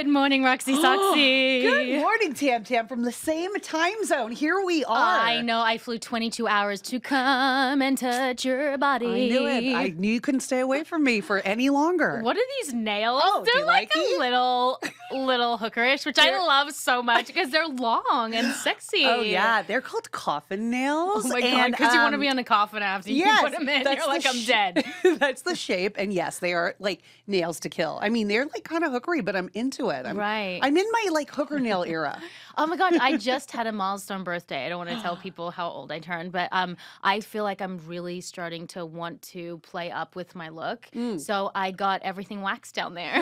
Good morning, Roxy Soxy. Good morning, Tam Tam, from the same time zone. Here we are. I know. I flew 22 hours to come and touch your body. I knew it. I knew you couldn't stay away from me for any longer. What are these nails? Oh, do they're you like like a little hookerish, which I love so much because they're long and sexy. Oh, yeah. They're called coffin nails. Oh, my God. Because you want to be on a coffin after you put them in. You're like, I'm dead. That's the shape. And yes, they are like nails to kill. I mean, they're like kind of hookery, but I'm into it. Right. I'm in my like hooker nail era. Oh my God, I just had a milestone birthday. I don't want to tell people how old I turned, but I feel like I'm really starting to want to play up with my look. So I got everything waxed down there.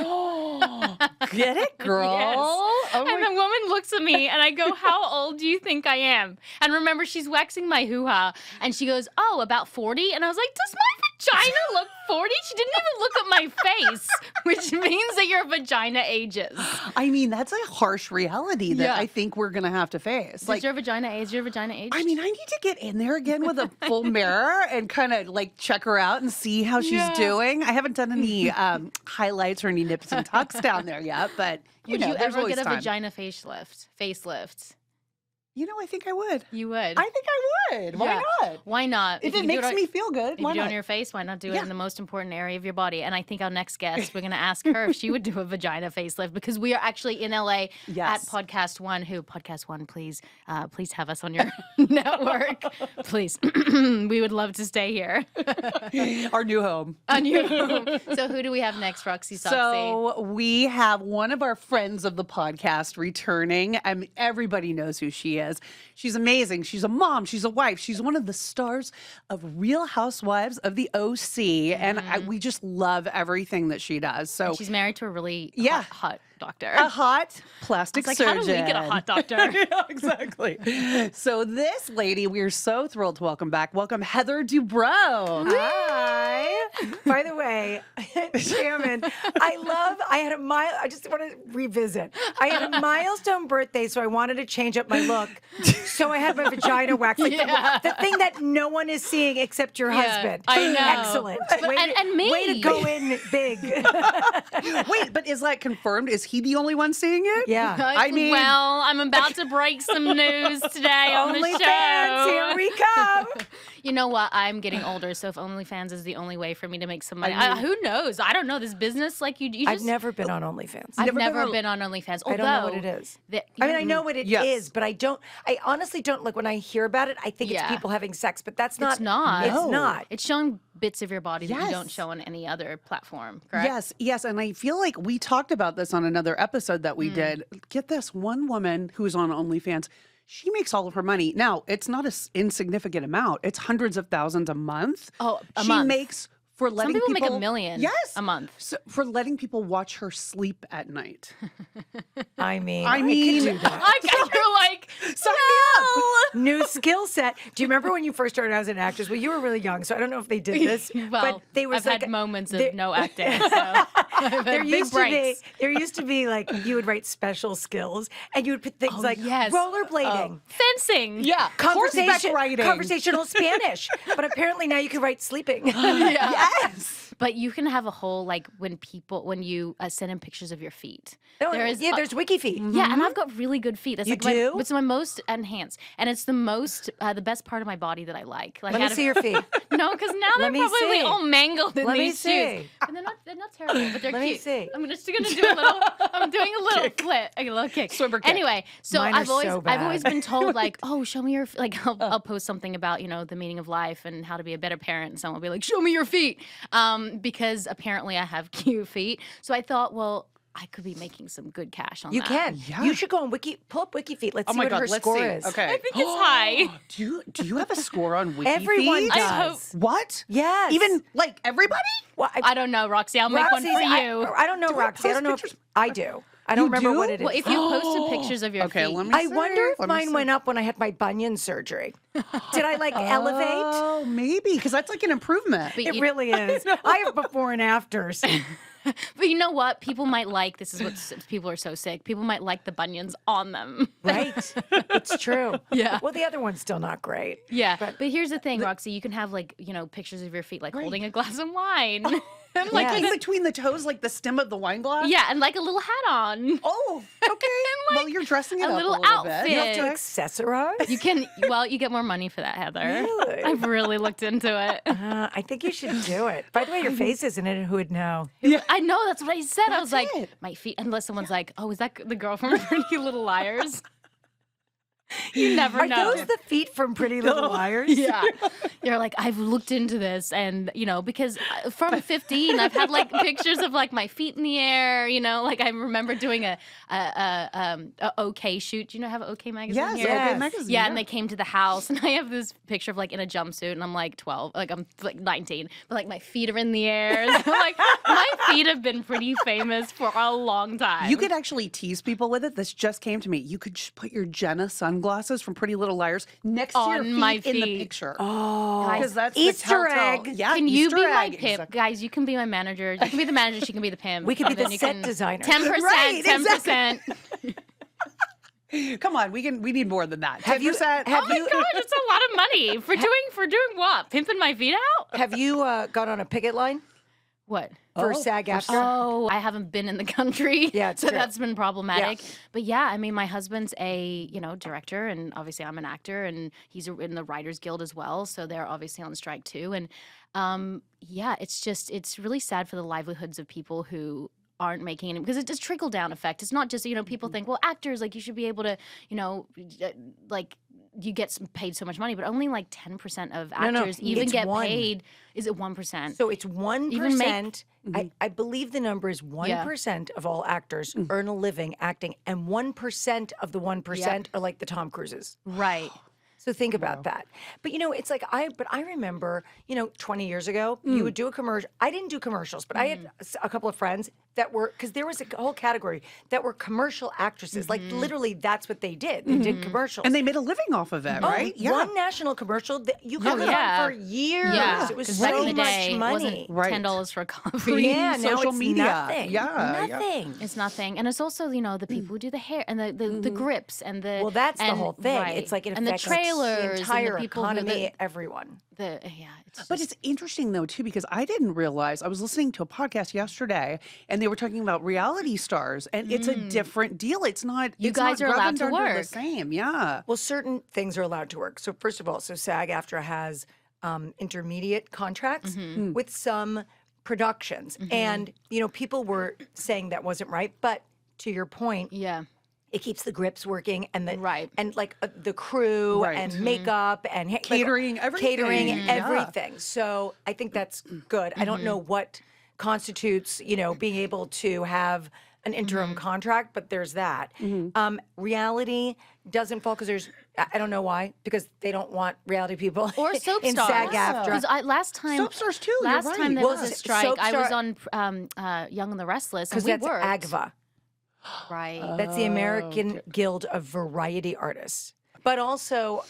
Get it, girl? Yes. Oh And the woman looks at me and I go, how old do you think I am? And remember, she's waxing my hoo-ha. And she goes, oh, about 40? And I was like, does my vagina look 40? She didn't even look at my face, which means that your vagina ages. I mean, that's a harsh reality that I think we're going to have to face. Does your vagina age? Your vagina age? I mean, I need to get in there again with a full mirror and kind of like check her out and see how she's doing. I haven't done any highlights or any nips and tucks down there yet, but Would you there's ever always get a time. vagina facelift? You know, I think I would. You would. I think I would. Why not? Why not? If it makes me feel good, if you why do it not? on your face, why not do it in the most important area of your body? And I think our next guest, we're going to ask her if she would do a vagina facelift because we are actually in LA at Podcast One. Podcast One, please have us on your network, please. We would love to stay here. Our new home. A new home. So who do we have next, Roxy Soxy? So we have one of our friends of the podcast returning. Everybody knows who she is. She's amazing. She's a mom. She's a wife. She's one of the stars of Real Housewives of the OC. And we just love everything that she does. So and she's married to a really hot doctor. A hot plastic surgeon. How do we get a hot doctor? Yeah, exactly. So this lady, we're so thrilled to welcome back. Welcome Heather Dubrow. Hi. By the way, Shannon, I just want to revisit. I had a milestone birthday, so I wanted to change up my look. So I had my vagina waxed. Like the thing that no one is seeing except your husband. I know. Excellent. And me. Way to go in big. Wait, but is that confirmed? Is he the only one seeing it? Yeah. I mean, well, I'm about to break some news today on the show. OnlyFans, here we come. You know what? I'm getting older, so if OnlyFans is the only way for me to make some money, who knows? I don't know this business. Like you just, I've never been on OnlyFans. I've never been on OnlyFans. I don't know what it is. I know what it is, but I honestly don't, like when I hear about it, I think it's people having sex, but that's not. It's not. It's not. It's showing bits of your body that you don't show on any other platform, correct? Yes. And I feel like we talked about this on another episode that we did. Get this, one woman who's on OnlyFans, she makes all of her money. Now, it's not an insignificant amount. It's hundreds of thousands a month. Oh, a she month. makes for letting Some people make people $1 million a month. So, for letting people watch her sleep at night. I mean, I could do that. You're like, Sign New skill set. Do you remember when you first started as an actress? Well, you were really young, so I don't know if they did this. well, but they was I've like had moments of no acting. So there used to be like you would write special skills, and you would put things like rollerblading, fencing, horseback riding, conversational Spanish. But apparently now you can write sleeping. Yes. But you can have a whole, like, when you send in pictures of your feet. There's WikiFeet. Yeah, and I've got really good feet. That's You do? It's my most enhanced. And it's the best part of my body that I like. Let me see your feet. No, because now they're Let me probably see. all mangled in Let me these see. shoes. And they're not terrible, but they're Let me cute. see. I'm just going to do a little, I'm doing a little flip, a little kick. Swimmer kick. Anyway, so Mine are I've so bad. always been told, like, oh, show me your, like, I'll post something about, the meaning of life and how to be a better parent. And someone will be like, show me your feet. Because apparently I have cute feet. So I thought, well, I could be making some good cash on that. You can. Yeah. You should go on pull up WikiFeet. Let's see what her score is. Okay. I think it's high. Do you have a score on WikiFeet? Everyone does. I hope. What? Yes. Even like everybody? Well, I don't know, Roxy. I'll make one for you. I don't know, Do we Roxy. I don't know. post I do. I don't remember do? what it is. Well, if you posted pictures of your feet. let me I see. wonder if Let me mine see. went up when I had my bunion surgery. Did I elevate? Oh, maybe, because that's like an improvement. But It really is. I have before and afters. But you know what? People might like, this is what people are so sick. People might like the bunions on them. Right? It's true. Yeah. Well, the other one's still not great. Yeah. But here's the thing, Roxy. You can have pictures of your feet, like holding a glass of wine. Like in between the toes, like the stem of the wine glass? Yeah, and like a little hat on. Oh, okay. Well, you're dressing it a up little a little outfit. bit. You have to accessorize? You can, you get more money for that, Heather. Really? I've really looked into it. I think you should do it. By the way, your face isn't in it. Who would know? Yeah. I know, that's what I said. I was like, it. my feet, unless someone's like, oh, is that the girl from Pretty Little Liars? You never know. Are those the feet from Pretty Little Liars? Yeah. You're like, I've looked into this and, because from 15, I've had like pictures of like my feet in the air, like I remember doing a OK shoot. Do you know have an OK magazine Yes, here? OK magazine. Yeah, and they came to the house and I have this picture of like in a jumpsuit and I'm like 12, like I'm like 19, but like my feet are in the air. So like my feet have been pretty famous for a long time. You could actually tease people with it. This just came to me. You could just put your Jenna sunglasses from Pretty Little Liars next to your feet, my in the feet. picture. Oh, Because that's Easter the telltale. egg. Yeah, Can you Easter be my egg. pimp? Exactly. Guys, you can be my manager. You can be the manager, she can be the pimp. We could be And then the you set can- designers. 10%, Right, 10%. Come on, we need more than that. 10%. Have you- Oh my God, it's a lot of money. For doing what? Pimping my feet out? Have you gone on a picket line What? for SAG-AFTRA? Oh, I haven't been in the country. Yeah, it's so true. that's been problematic. But yeah, I mean, my husband's a director, and obviously I'm an actor, and he's in the Writers Guild as well. So they're obviously on strike too. And yeah, it's really sad for the livelihoods of people who aren't making any, because it's just trickle down effect. It's not just people think, well, actors, like you should be able to like you get paid so much money, but only like 10% of actors even it's get one. paid. Is it 1%? So it's 1%. Even make- I believe the number is 1% of all actors earn a living acting, and 1% of the 1% are like the Tom Cruises. Right. So think about that. But it's like I remember, 20 years ago, you would do a commercial. I didn't do commercials, but I had a couple of friends that were, because there was a whole category that were commercial actresses. Like literally that's what they did. They did commercials. And they made a living off of it, right? Yeah. One national commercial that you could live yeah. on for years. Yeah. It was 'Cause back so in the day, much it money. wasn't $10 for a coffee. Yeah, now social it's media. nothing. Yeah, Nothing. It's nothing. And it's also, the people who do the hair and the grips and the Well, that's the whole thing. Right. It's like it and the affects trailers the entire and the people economy, everyone. It's But it's interesting though too, because I didn't realize, I was listening to a podcast yesterday and they were talking about reality stars, and it's a different deal. It's not, You it's guys not are allowed to rubbed under the work. same. Yeah. Well, certain things are allowed to work. So first of all, SAG-AFTRA has intermediate contracts with some productions. And, people were saying that wasn't right. But to your point, yeah. it keeps the grips working and the Right. and like the crew Right. and makeup and Catering, everything. catering, Yeah. everything. So I think that's good. I don't know what constitutes, being able to have an interim contract, but there's that. Reality doesn't fall because I don't know why, because they don't want reality people Or soap in stars. SAG-AFTRA. Because last time, Soap stars too, you're Last time right. there Well, was a s- strike, soap I was star- on Young and the Restless, and Because we that's worked. AGVA. Right. That's the American Guild of Variety Artists. But also,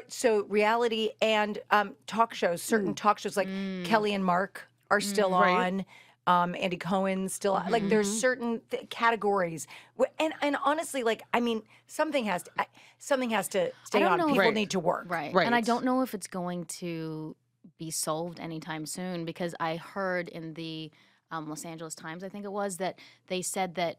so reality and talk shows, certain talk shows like Kelly and Mark are still on. Andy Cohen's still on. Like there's certain categories. And honestly, like, I mean, something has to stay don't on. know if- People Right. need to work. Right. Right. And I don't know if it's going to be solved anytime soon, because I heard in the Los Angeles Times, I think it was, that they said that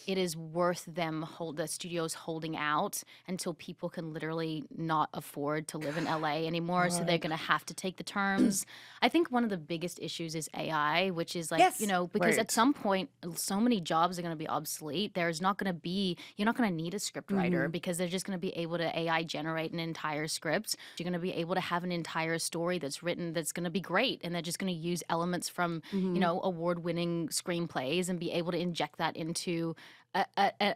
it is worth them the studios holding out until people can literally not afford to live in LA anymore. So they're going to have to take the terms. I think one of the biggest issues is AI, which is like, Yes. because Right. at some point, so many jobs are going to be obsolete. There's not going to be, you're not going to need a script writer because they're just going to be able to AI generate an entire script. You're going to be able to have an entire story that's written that's going to be great. And they're just going to use elements from, award-winning screenplays and be able to inject that into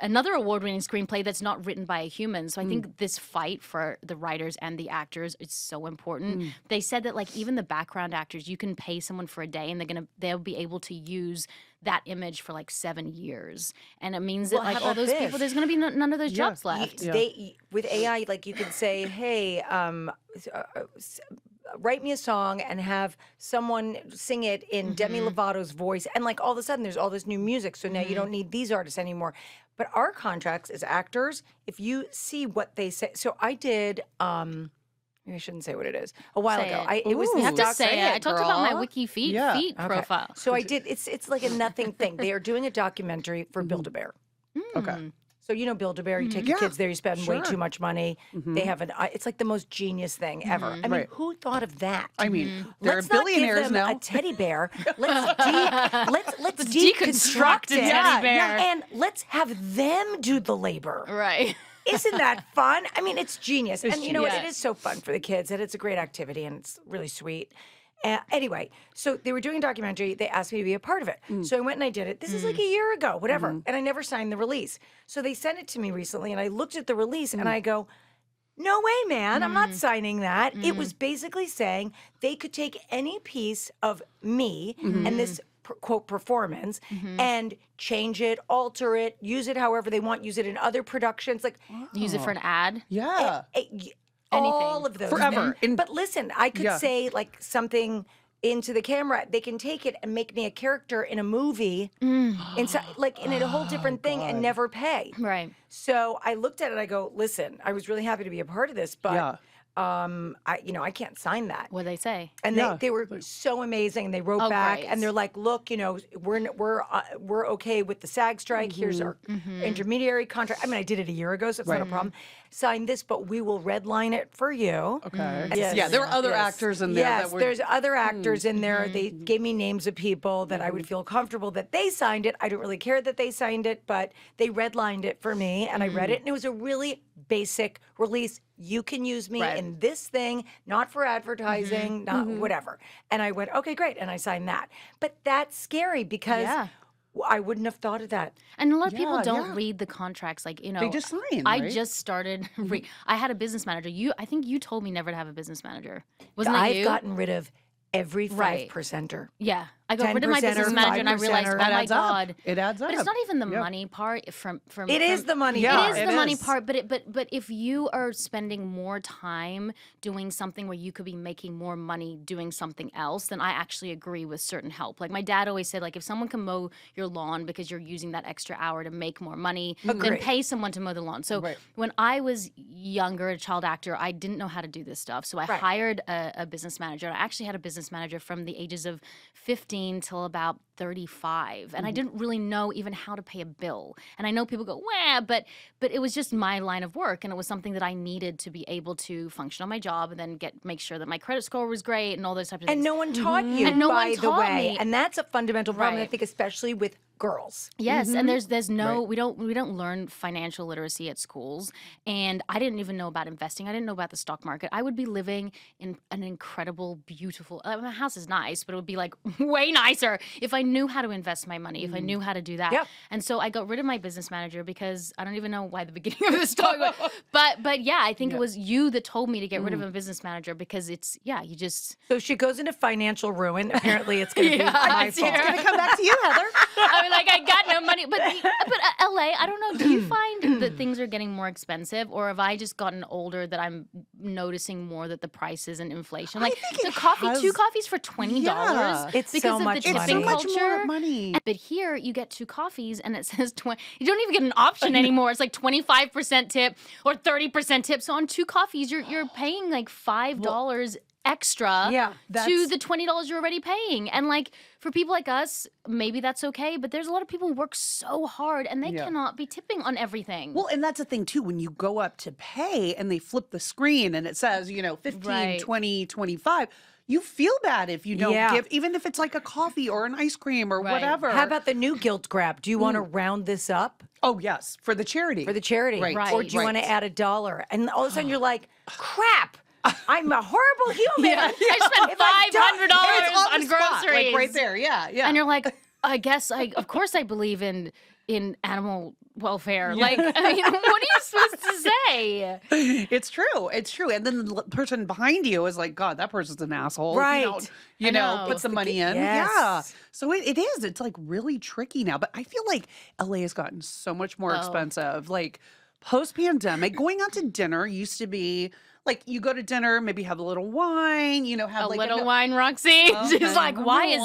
another award-winning screenplay that's not written by a human. So I think this fight for the writers and the actors is so important. They said that like even the background actors, you can pay someone for a day and they'll be able to use that image for like 7 years. And it means Well, that like how all about those people, this? there's going to be none of those jobs left. With AI, like you could say, hey, write me a song and have someone sing it in Demi Lovato's voice. And like all of a sudden there's all this new music. So now you don't need these artists anymore. But our contracts as actors, if you see what they say. So I did maybe I shouldn't say what it is. A while Say ago, it. It was You this have to doc. say it. I talked about my WikiFeet Yeah. feet profile. So I did. It's like a nothing thing. They are doing a documentary for Build-A-Bear. Okay. So you know Build-A-Bear, you take your kids there, you spend way too much money. They have it's like the most genius thing ever. I mean, who thought of that? I mean, they're Let's not billionaires give them now. a teddy bear. Let's deconstruct deconstruct a it. teddy bear. And let's have them do the labor. Right. Isn't that fun? I mean, it's genius. And you know what? genius. It is so fun for the kids, and it's a great activity, and it's really sweet. Anyway, so they were doing a documentary. They asked me to be a part of it. So I went and I did it. This is like a year ago, whatever. And I never signed the release. So they sent it to me recently, and I looked at the release, and I go, no way, man. I'm not signing that. It was basically saying they could take any piece of me and this quote performance and change it, alter it, use it however they want, use it in other productions. Like Use it for an ad. Yeah. all of those Forever. things. But listen, I could say like something into the camera. They can take it and make me a character in a movie, inside, like in a whole different thing, and never pay. Right. So I looked at it. I go, listen, I was really happy to be a part of this, but I can't sign that. What'd they say? And they were so amazing. They wrote back great. and they're like, look, we're okay with the SAG strike. Here's our intermediary contract. I mean, I did it a year ago, so it's not a problem. Sign this, but we will redline it for you. Okay. Yes. Yeah, there were other actors in there. Yes, that were, there's other actors in there. They gave me names of people that I would feel comfortable that they signed it. I don't really care that they signed it, but they redlined it for me, and I read it, and it was a really basic release. You can use me in this thing, not for advertising, not whatever. And I went, okay, great, and I signed that. But that's scary because I wouldn't have thought of that. And a lot of people don't read the contracts. Like, they just sign, I right? just started. I had a business manager. I think you told me never to have a business manager. Wasn't it I've you? gotten rid of every 5%er. Yeah. I got rid of my 10% or business manager and I realized, 5%er. oh my adds up. God. It adds up. But it's not even the money part from It is the money Yeah, part. It is it the money is. part, but if you are spending more time doing something where you could be making more money doing something else, then I actually agree with certain help. Like my dad always said, like if someone can mow your lawn because you're using that extra hour to make more money, then pay someone to mow the lawn. So when I was younger, a child actor, I didn't know how to do this stuff. So I hired a business manager. I actually had a business manager from the ages of 15 till about 35, and I didn't really know even how to pay a bill. And I know people go, "Wah," but it was just my line of work, and it was something that I needed to be able to function on my job, and then make sure that my credit score was great, and all those types of things. And no one taught you, And no by one the taught way. me. And that's a fundamental problem, I Right. think, especially with girls. Yes, and there's no we don't learn financial literacy at schools, and I didn't even know about investing. I didn't know about the stock market. I would be living in an incredible, beautiful. My house is nice, but it would be like way nicer if I knew how to invest my money. If I knew how to do that. Yep. And so I got rid of my business manager because I don't even know why the beginning of this talk. But yeah, I think it was you that told me to get rid of a business manager because it's you just. So she goes into financial ruin. Apparently, it's going to be my it's fault. here. It's gonna come back to you, Heather. I mean, like I got no money, but LA, I don't know. Do you find that things are getting more expensive, or have I just gotten older that I'm noticing more that the prices and inflation? Like think the it coffee, has- 2 coffees for $20. Yeah. It's because so of much the money. tipping It's so much culture. more money. But here you get 2 coffees and it says 20. You don't even get an option anymore. It's like 25% tip or 30% tip. So on 2 coffees, you're paying like $5 extra to the $20 you're already paying. And like for people like us, maybe that's okay, but there's a lot of people who work so hard and they cannot be tipping on everything. Well, and that's the thing too, when you go up to pay and they flip the screen and it says, 15, 20, 25, you feel bad if you don't give, even if it's like a coffee or an ice cream or whatever. How about the new guilt grab? Do you want to round this up? Oh, yes, for the charity. For the charity. Right. Or do you want to add $1? And all of a sudden you're like, crap. I'm a horrible human. I spent If I don't- $500 on the spot, groceries. like right there, yeah. And you're like, I guess of course I believe in animal welfare. Like, I mean, what are you supposed to say? It's true. And then the person behind you is like, God, that person's an asshole. Right. You I know, know. puts the money in. Yes. Yeah. So it is. It's like really tricky now. But I feel like LA has gotten so much more expensive. Like post-pandemic, going out to dinner used to be Like you go to dinner, maybe have a little wine, have A like little wine, Roxy. Okay. She's like, why is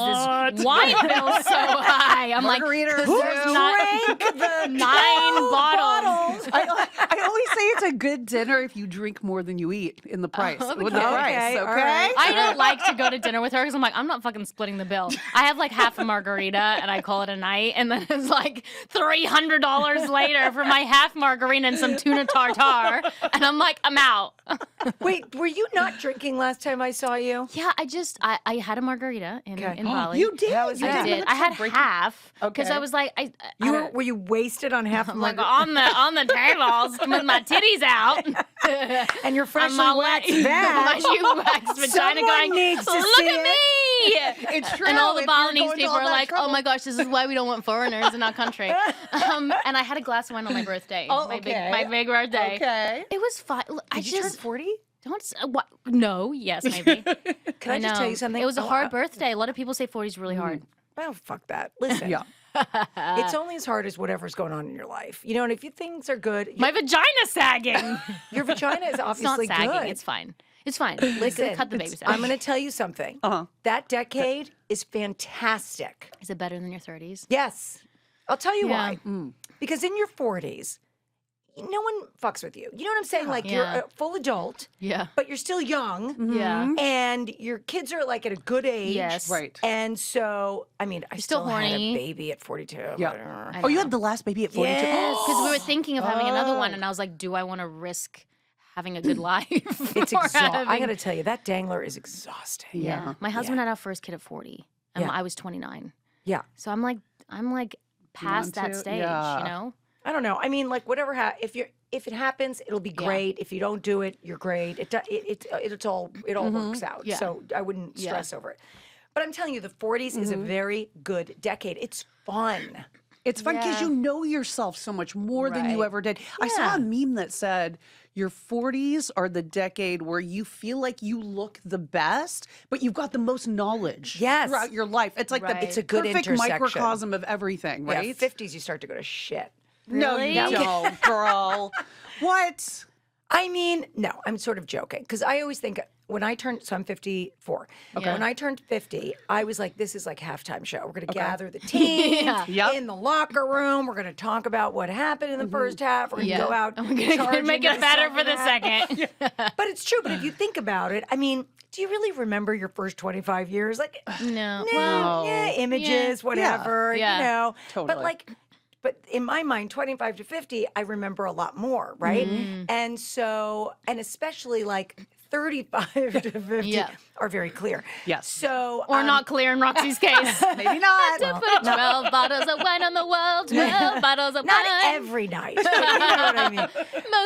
this wine bill so high? I'm Margarita or like, two. there's not the 9 bottles. I always say it's a good dinner if you drink more than you eat in the price. With the Okay, price, all okay? right. I don't like to go to dinner with her because I'm like, I'm not fucking splitting the bill. I have like half a margarita and I call it a night. And then it's like $300 later for my half margarita and some tuna tartare. And I'm like, I'm out. Wait, were you not drinking last time I saw you? Yeah, I had a margarita in Bali. You did. How was You that? I did. I had half because Okay. I was like, Were you wasted on half of I'm like margarita? on the tables with my titties out. And you're freshly my waxed my back. waxed vagina Someone going, needs to look see at me. It's true. And all the if you're Balinese going to people all are that like, trouble. oh my gosh, this is why we don't want foreigners in our country. And I had a glass of wine on my birthday. Oh, my okay. my big birthday. Okay. It was fine. I Did you turn just 40? don't. What? No. Yes, maybe. Can I just tell you something? It was a Oh, hard birthday. A lot of people say 40 is really hard. Oh, fuck that. Listen. Yeah. It's only as hard as whatever's going on in your life. And if things are good, My vagina's sagging. your vagina is It's not obviously sagging. good. It's fine. It's fine. Listen, Cut the baby I'm going to tell you something. Uh-huh. That decade is fantastic. Is it better than your 30s? Yes. I'll tell you Yeah. why. Because in your 40s, no one fucks with you. You know what I'm saying? Like you're Yeah. a full adult, Yeah. but you're still young. Yeah. And your kids are like at a good age. Yes. Right. And so, I mean, I still still had horny. a baby at 42. Yeah. but, Oh, you had the last baby at 42? Yes. Because we were thinking of having another one, Oh. and I was like, do I want to risk having a good life? It's or exhausting. I having- got to tell you, that dangler is exhausting. Yeah. My husband had our first kid at 40. And Yeah. I was 29. Yeah. So I'm like past that to? stage, Yeah. you know? I don't know. I mean, like whatever. If it happens, it'll be great. If you don't do it, you're great. It all works out. Yeah. So I wouldn't Yeah. stress over it. But I'm telling you, the 40s is a very good decade. It's fun. It's fun because Yeah. you know yourself so much more than you Right. ever did. I saw Yeah. a meme that said your 40s are the decade where you feel like you look the best, but you've got the most knowledge Yes. throughout your life. It's like Right. the It's a good perfect intersection. microcosm of everything, right? Yeah, 50s, you start to go to shit. No, Really? you don't, girl. What? I mean, no, I'm sort of joking because I always think when I turned, so I'm 54. Okay. When I turned 50, I was like, this is like halftime show. We're going to gather the team Yeah. Yep. in the locker room. We're going to talk about what happened in the first half. We're going to go out. I'm going to charging make in it better for the half. second. But it's true. But if you think about it, I mean, do you really remember your first 25 years? Like, No. no, yeah, images, whatever, Yeah. you know. Totally. But in my mind, 25 to 50, I remember a lot more, right? Mm-hmm. And so, and especially like 35 to 50 Yeah. are very clear. Yes. So, Or not clear in Roxy's case. Maybe not. Put 12 bottles of wine on the wall, 12 bottles of not wine. every night. You know what I mean?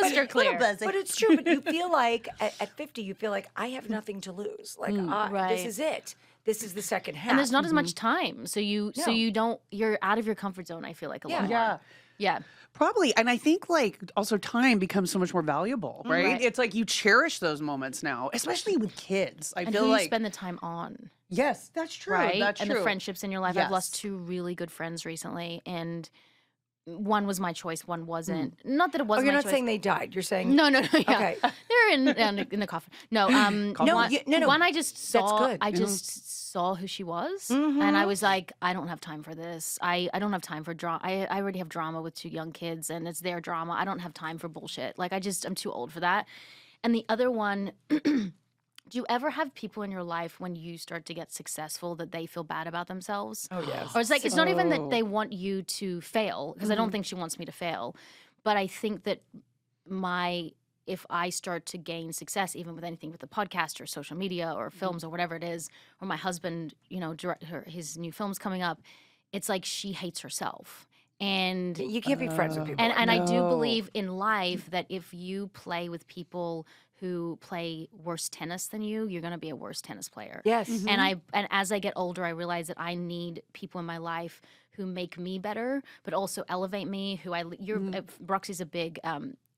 Most are clear. But it's true. But you feel like at 50, you feel like I have nothing to lose. Like this Right. is it. This is the second half. And there's not as much time. So you don't, you're out of your comfort zone, I feel like a lot more. Yeah. Yeah. Probably. And I think like also time becomes so much more valuable, right? Right. It's like you cherish those moments now, especially with kids. I And feel who like you spend the time on, yes, that's true. right? That's And true. the friendships in your life. Yes. I've lost 2 really good friends recently, and one was my choice, one wasn't. Hmm. Not that it Oh, wasn't you're my not choice. saying they died. You're saying No, yeah. Okay. They're in the coffin. No, No, one, no. one I just saw. good. I just saw who she was, and I was like, I don't have time for this. I don't have time for drama. I already have drama with 2 young kids, and it's their drama. I don't have time for bullshit. Like I'm too old for that. And the other one. Do you ever have people in your life when you start to get successful that they feel bad about themselves? Oh, yes. Or it's like, it's not even that they want you to fail, because I don't think she wants me to fail. But I think that if I start to gain success, even with anything with the podcast or social media or films or whatever it is, or my husband, his new film's coming up, it's like she hates herself. And You can't be friends with people. and like I do No. believe in life that if you play with people who play worse tennis than you, you're going to be a worse tennis player. Yes. And as I get older, I realize that I need people in my life who make me better, but also elevate me. Roxy's a big.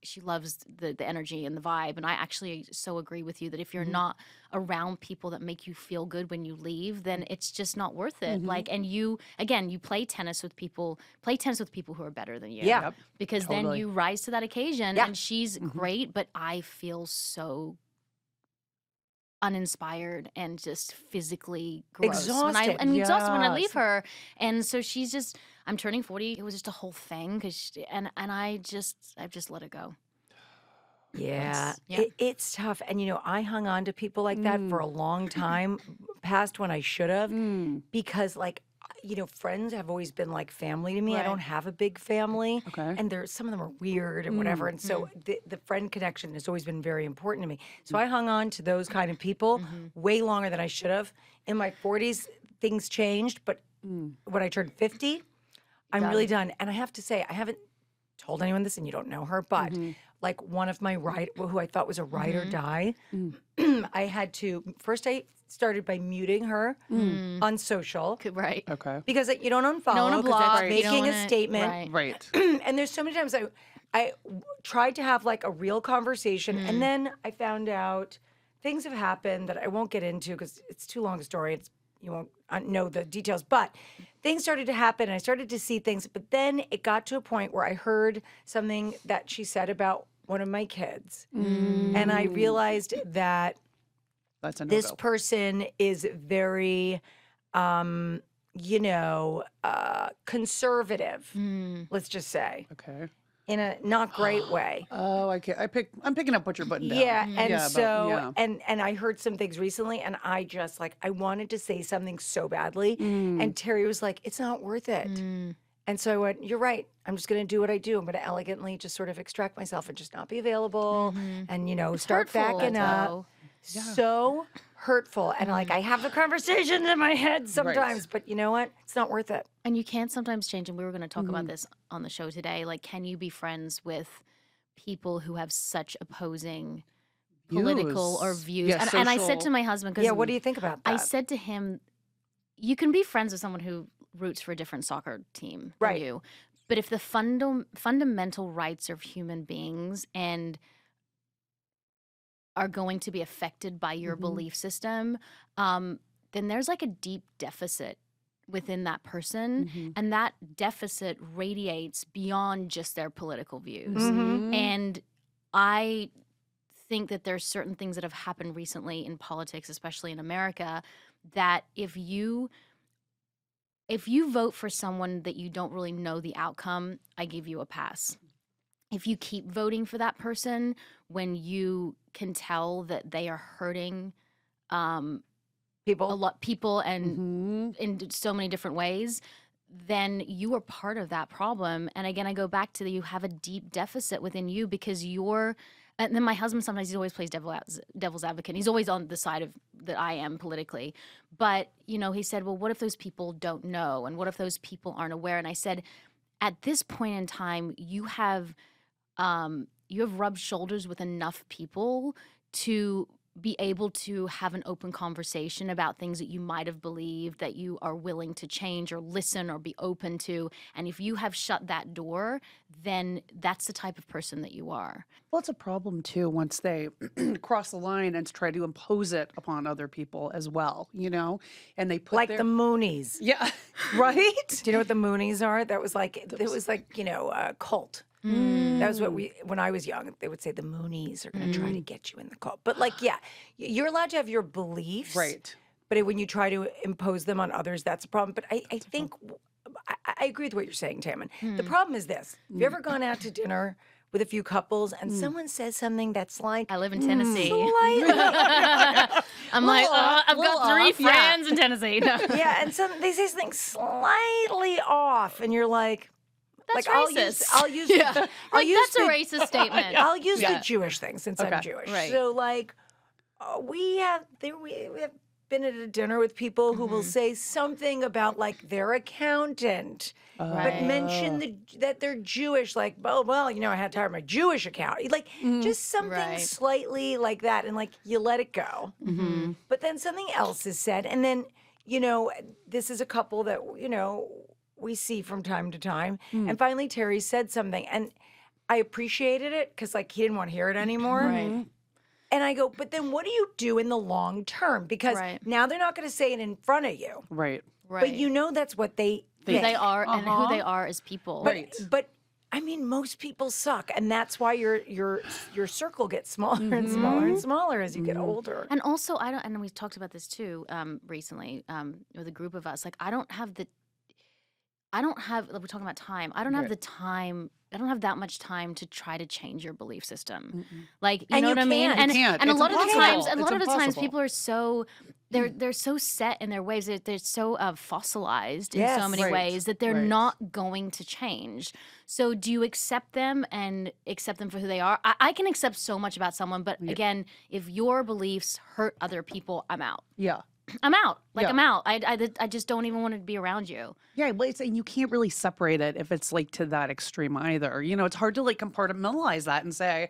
She loves the energy and the vibe, and I actually so agree with you that if you're not around people that make you feel good when you leave, then it's just not worth it. Like, and you play tennis with people who are better than you. Yeah. Yep. Because then Totally. you rise to that occasion. Yeah. And she's great, but I feel so uninspired and just physically gross. Exhausted. Exhausted when I leave Yes. her. And so she's just, I'm turning 40. It was just a whole thing. And I've just let it go. Yeah, Yeah. it's tough. And, I hung on to people like that for a long time, past when I should have, because, like, friends have always been like family to me. I Right. don't have a big family. Okay. And some of them are weird and whatever. And so the friend connection has always been very important to me. So I hung on to those kind of people way longer than I should have. In my 40s, things changed. But when I turned 50, I'm really done. And I have to say, I haven't told anyone this, and you don't know her, but like one of my who I thought was a ride or die, I had to, first I started by muting her on social. Right. Okay. Because you don't unfollow, wanna because block, that's you don't making a wanna- statement. right. Right. And there's so many times I tried to have like a real conversation, and then I found out things have happened that I won't get into because it's too long a story. You won't know the details, but things started to happen, and I started to see things. But then it got to a point where I heard something that she said about one of my kids, and I realized that That's a no-go. this person is very, conservative. Let's just say, Okay. in a not great way. Oh, I'm picking up what you're putting down. Yeah, and Yeah, but- so yeah. and I heard some things recently, and I just I wanted to say something so badly, and Terry was like, "It's not worth it." And so I went, "You're right. I'm just going to do what I do. I'm going to elegantly just sort of extract myself and just not be available, and start hurtful, backing up." though. So hurtful, and I have the conversations in my head sometimes, but you know what? It's not worth it. And you can't sometimes change. And we were going to talk about this on the show today. Like, can you be friends with people who have such opposing political or views? Yeah, And I said social- to my husband, because Yeah, what do you think about that? I said to him, you can be friends with someone who roots for a different soccer team Right. than you. But if the fundamental rights of human beings and are going to be affected by your belief system, then there's like a deep deficit within that person. And that deficit radiates beyond just their political views. And I think that there's certain things that have happened recently in politics, especially in America, that if you vote for someone that you don't really know the outcome, I give you a pass. If you keep voting for that person when you can tell that they are hurting people and in so many different ways, then you are part of that problem. And again, I go back to you have a deep deficit within you because and then my husband sometimes he always plays devil's advocate. He's always on the side of that I am politically. But, he said, well, what if those people don't know? And what if those people aren't aware? And I said, at this point in time, you have rubbed shoulders with enough people to be able to have an open conversation about things that you might have believed that you are willing to change or listen or be open to. And if you have shut that door, then that's the type of person that you are. Well, it's a problem too once they cross the line and try to impose it upon other people as well, and they put like the Moonies. Yeah, right? Do you know what the Moonies are? It was like a cult. That was what when I was young, they would say the Moonies are going to try to get you in the cult. But you're allowed to have your beliefs. Right. But when you try to impose them on others, that's a problem. But I think, I agree with what you're saying, Tammin. The problem is this. Have you ever gone out to dinner with a few couples and someone says something that's like, I live in Tennessee. slightly, I'm like, I've got three off, yeah. friends in Tennessee. No. yeah, and they say something slightly off, and you're like, That's I'll racist. use That's a racist statement. I'll use Yeah. the Jewish thing since I'm Okay, Jewish. right. So we have been at a dinner with people who will say something about their accountant, but mention that they're Jewish. Like, oh well, I had to hire my Jewish accountant. Just something Right. slightly like that, and you let it go. But then something else is said, and then this is a couple that we see from time to time. And finally, Terry said something, and I appreciated it because he didn't want to hear it anymore. Right. And I go, but then what do you do in the long term? Because Right. now they're not going to say it in front of you, Right. Right. but that's what they who think. they are and who they are as people. But I mean, most people suck, and that's why your circle gets smaller and smaller and smaller as you get older. And also, and we talked about this too recently with a group of us. Like, we're talking about time. I don't have the time. I don't have that much time to try to change your belief system. Like, you know what I mean? And a lot of the times, people people are so they're so set in their ways. They're so fossilized in so many ways that they're not going to change. So, do you accept them and accept them for who they are? I can accept so much about someone, but again, if your beliefs hurt other people, I'm out. Yeah. I'm out. I'm out. I just don't even want to be around you. Yeah, well, and you can't really separate it if it's like to that extreme either. You know, it's hard to like compartmentalize that and say,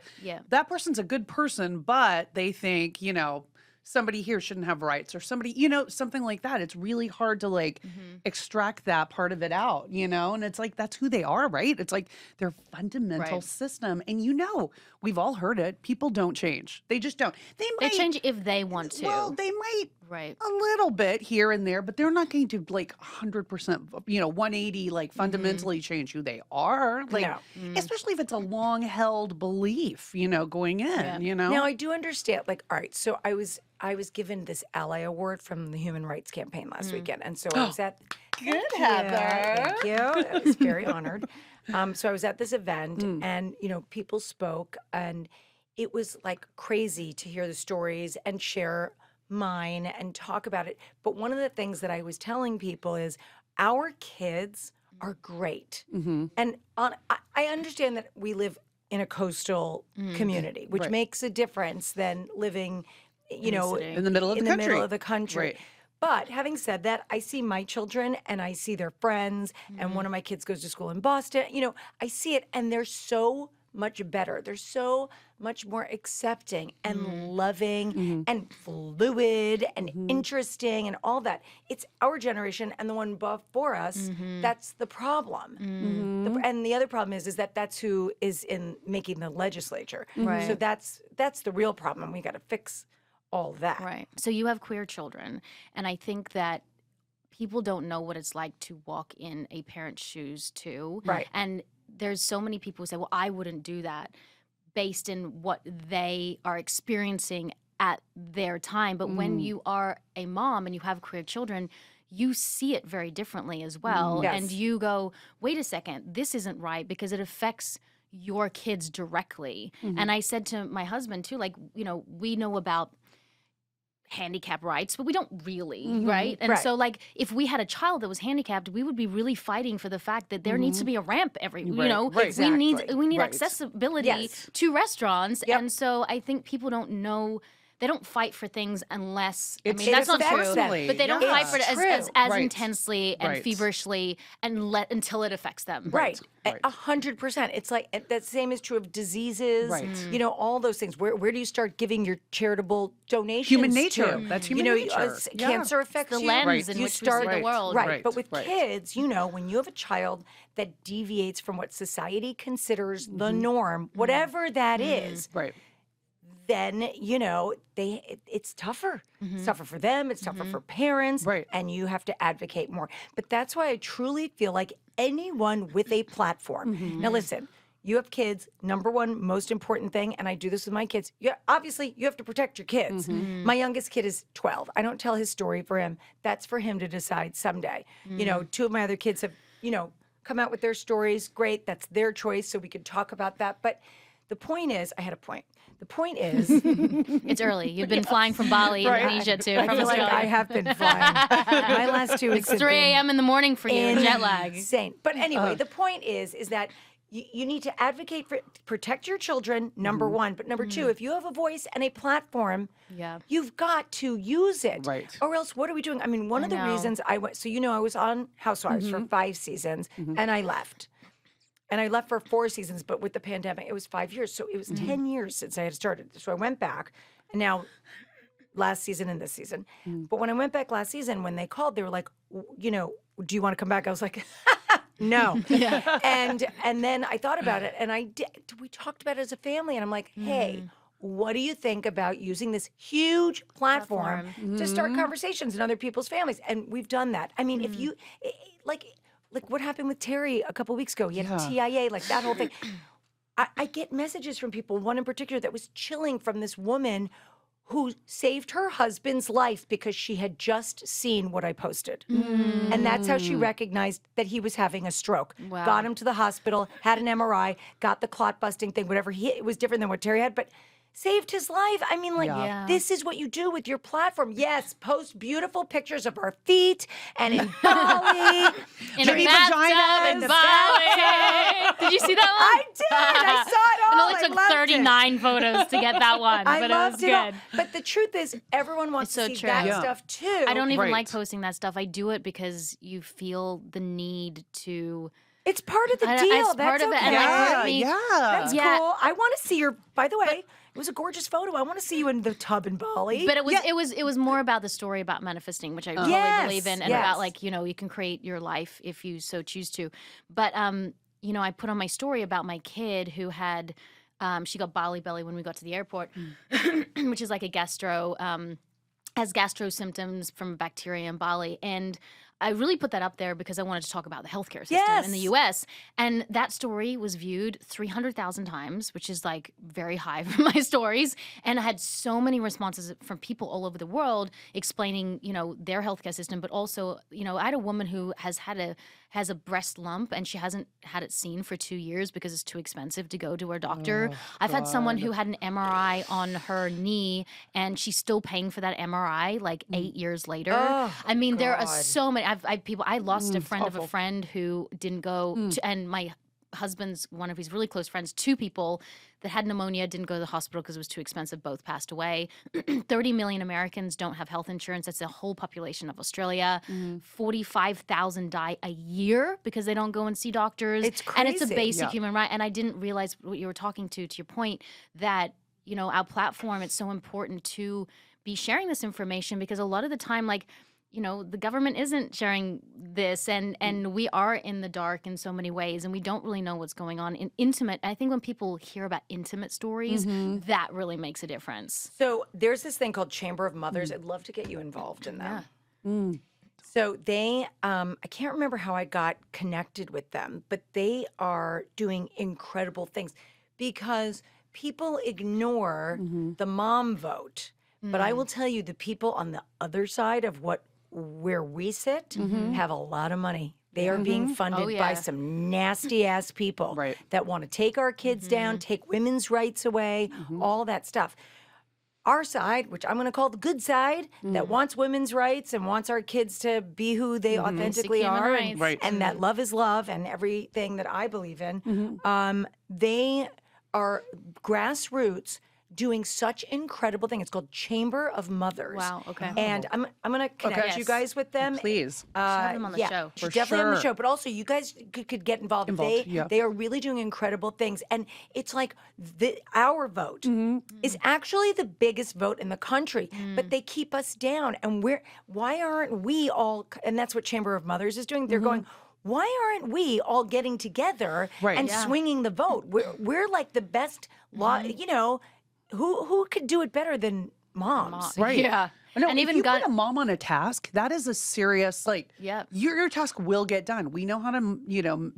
that person's a good person, but they think, you know, somebody here shouldn't have rights or somebody, you know, something like that. It's really hard to like extract that part of it out, you know? And it's like, that's who they are, right? It's like their fundamental system. And you know, we've all heard it. People don't change. They just don't. They change if they want to. Well, they might a little bit here and there, but they're not going to like 100%, you know, 180, like fundamentally change who they are. Like, especially if it's a long held belief, you know, going in, you know? Now, I do understand, like, all right, so I was given this Ally Award from the Human Rights Campaign last weekend. And so I was at... Good, Heather. Thank you. I was very honored. So I was at this event and, you know, people spoke and it was like crazy to hear the stories and share mine and talk about it. But one of the things that I was telling people is our kids are great. And I understand that we live in a coastal community, which makes a difference than living, you know, in the middle of the country. Right. But having said that, I see my children and I see their friends, and one of my kids goes to school in Boston. You know, I see it, and they're so much better. They're so much more accepting and loving and fluid and interesting and all that. It's our generation and the one before us. That's the problem. And the other problem is that that's who is in making the legislature. Right. So that's the real problem. We got to fix all that. Right. So you have queer children, and I think that people don't know what it's like to walk in a parent's shoes too. Right. And there's so many people who say, well, I wouldn't do that based in what they are experiencing at their time. But when you are a mom and you have queer children, you see it very differently as well. Yes. And you go, wait a second, this isn't right because it affects your kids directly. And I said to my husband too, like, you know, we know about handicap rights, but we don't really, right? And so like if we had a child that was handicapped, we would be really fighting for the fact that there needs to be a ramp you know, Exactly. we need accessibility to restaurants. And so I think people don't know, they don't fight for things unless, I mean, that's not true, but they don't fight for it as intensely and feverishly and until it affects them. Right. 100%. It's like that same is true of diseases, you know, all those things. Where do you start giving your charitable donations Human nature. to? That's human you know, nature. Cancer affects The you. lens in you which start we see the world. Right. But with kids, you know, when you have a child that deviates from what society considers the norm, whatever that is, then, you know, it's tougher. It's tougher for them. It's tougher for parents. And you have to advocate more. But that's why I truly feel like anyone with a platform. Now, listen, you have kids. Number one, most important thing, and I do this with my kids, obviously, you have to protect your kids. My youngest kid is 12. I don't tell his story for him. That's for him to decide someday. You know, two of my other kids have, you know, come out with their stories. Great. That's their choice. So we could talk about that. But the point is, I had a point. The point is, it's early. You've been flying from Bali, Indonesia, too. I feel like I have been flying. My last 2 weeks. It's 3 a.m. in the morning for you, jet lag. Insane. But anyway, the point is that you need to advocate for protect your children. Number one, but number two, if you have a voice and a platform, you've got to use it. Right. Or else, what are we doing? I mean, one of the reasons I went. So you know, I was on Housewives for 5 seasons, and I left. And I left for 4 seasons, but with the pandemic, it was 5 years. So it was 10 years since I had started. So I went back, and now last season and this season. But when I went back last season, when they called, they were like, you know, do you want to come back? I was like, no. And then I thought about it, and we talked about it as a family, and I'm like, hey, what do you think about using this huge platform to start conversations in other people's families? And we've done that. I mean, if you, like, like what happened with Terry a couple weeks ago. He had TIA, like that whole thing. I get messages from people, one in particular that was chilling from this woman who saved her husband's life because she had just seen what I posted. And that's how she recognized that he was having a stroke. Wow. Got him to the hospital, had an MRI, got the clot busting thing, whatever. It was different than what Terry had, but saved his life. I mean, like, this is what you do with your platform. Yes, post beautiful pictures of our feet and in Bali. In a bathtub in Bali. Did you see that one? I did. I saw it all. It only took 39 photos to get that one, but it was good. All. But the truth is, everyone wants to see that stuff too. I don't even like posting that stuff. I do it because you feel the need to. It's part of the deal. It's That's part of it. okay. And That's cool. I want to see your. By the way, it was a gorgeous photo. I want to see you in the tub in Bali. But it was more about the story about manifesting, which I really believe in, and about like, you know, you can create your life if you so choose to. But you know, I put on my story about my kid who had she got Bali belly when we got to the airport, which is like a has gastro symptoms from bacteria in Bali. And I really put that up there because I wanted to talk about the healthcare system in the U.S. And that story was viewed 300,000 times, which is like very high for my stories. And I had so many responses from people all over the world explaining, you know, their healthcare system, but also, you know, I had a woman who has a breast lump and she hasn't had it seen for 2 years because it's too expensive to go to her doctor. I've had someone who had an MRI on her knee and she's still paying for that MRI like 8 years later. I mean, there are so many. I lost a friend of a friend who didn't go to, and my husband's one of his really close friends, 2 people that had pneumonia, didn't go to the hospital because it was too expensive, both passed away. 30 million Americans don't have health insurance. That's the whole population of Australia. 45,000 die a year because they don't go and see doctors. It's crazy. And it's a basic human right. And I didn't realize what you were talking to your point, that, you know, our platform, it's so important to be sharing this information because a lot of the time, like, you know, the government isn't sharing this, and we are in the dark in so many ways, and we don't really know what's going on in intimate. I think when people hear about intimate stories, that really makes a difference. So there's this thing called Chamber of Mothers. I'd love to get you involved in that. So they, I can't remember how I got connected with them, but they are doing incredible things because people ignore the mom vote. But I will tell you, the people on the other side of where we sit have a lot of money. They are being funded by some nasty ass people that want to take our kids down, take women's rights away, all that stuff. Our side, which I'm going to call the good side, that wants women's rights and wants our kids to be who they authentically are, and that love is love and everything that I believe in, they are grassroots doing such incredible thing. It's called Chamber of Mothers. Wow, okay. And I'm going to connect you guys with them. Please. Have them on the show. Definitely on the show. But also, you guys could get involved. They are really doing incredible things. And it's like our vote is actually the biggest vote in the country. But they keep us down. And why aren't we all, and that's what Chamber of Mothers is doing. They're going, why aren't we all getting together and swinging the vote? We're like the best, you know, who could do it better than moms? Right. Yeah. No, and if even you put a mom on a task, that is a serious, like, your task will get done. We know how to, you know,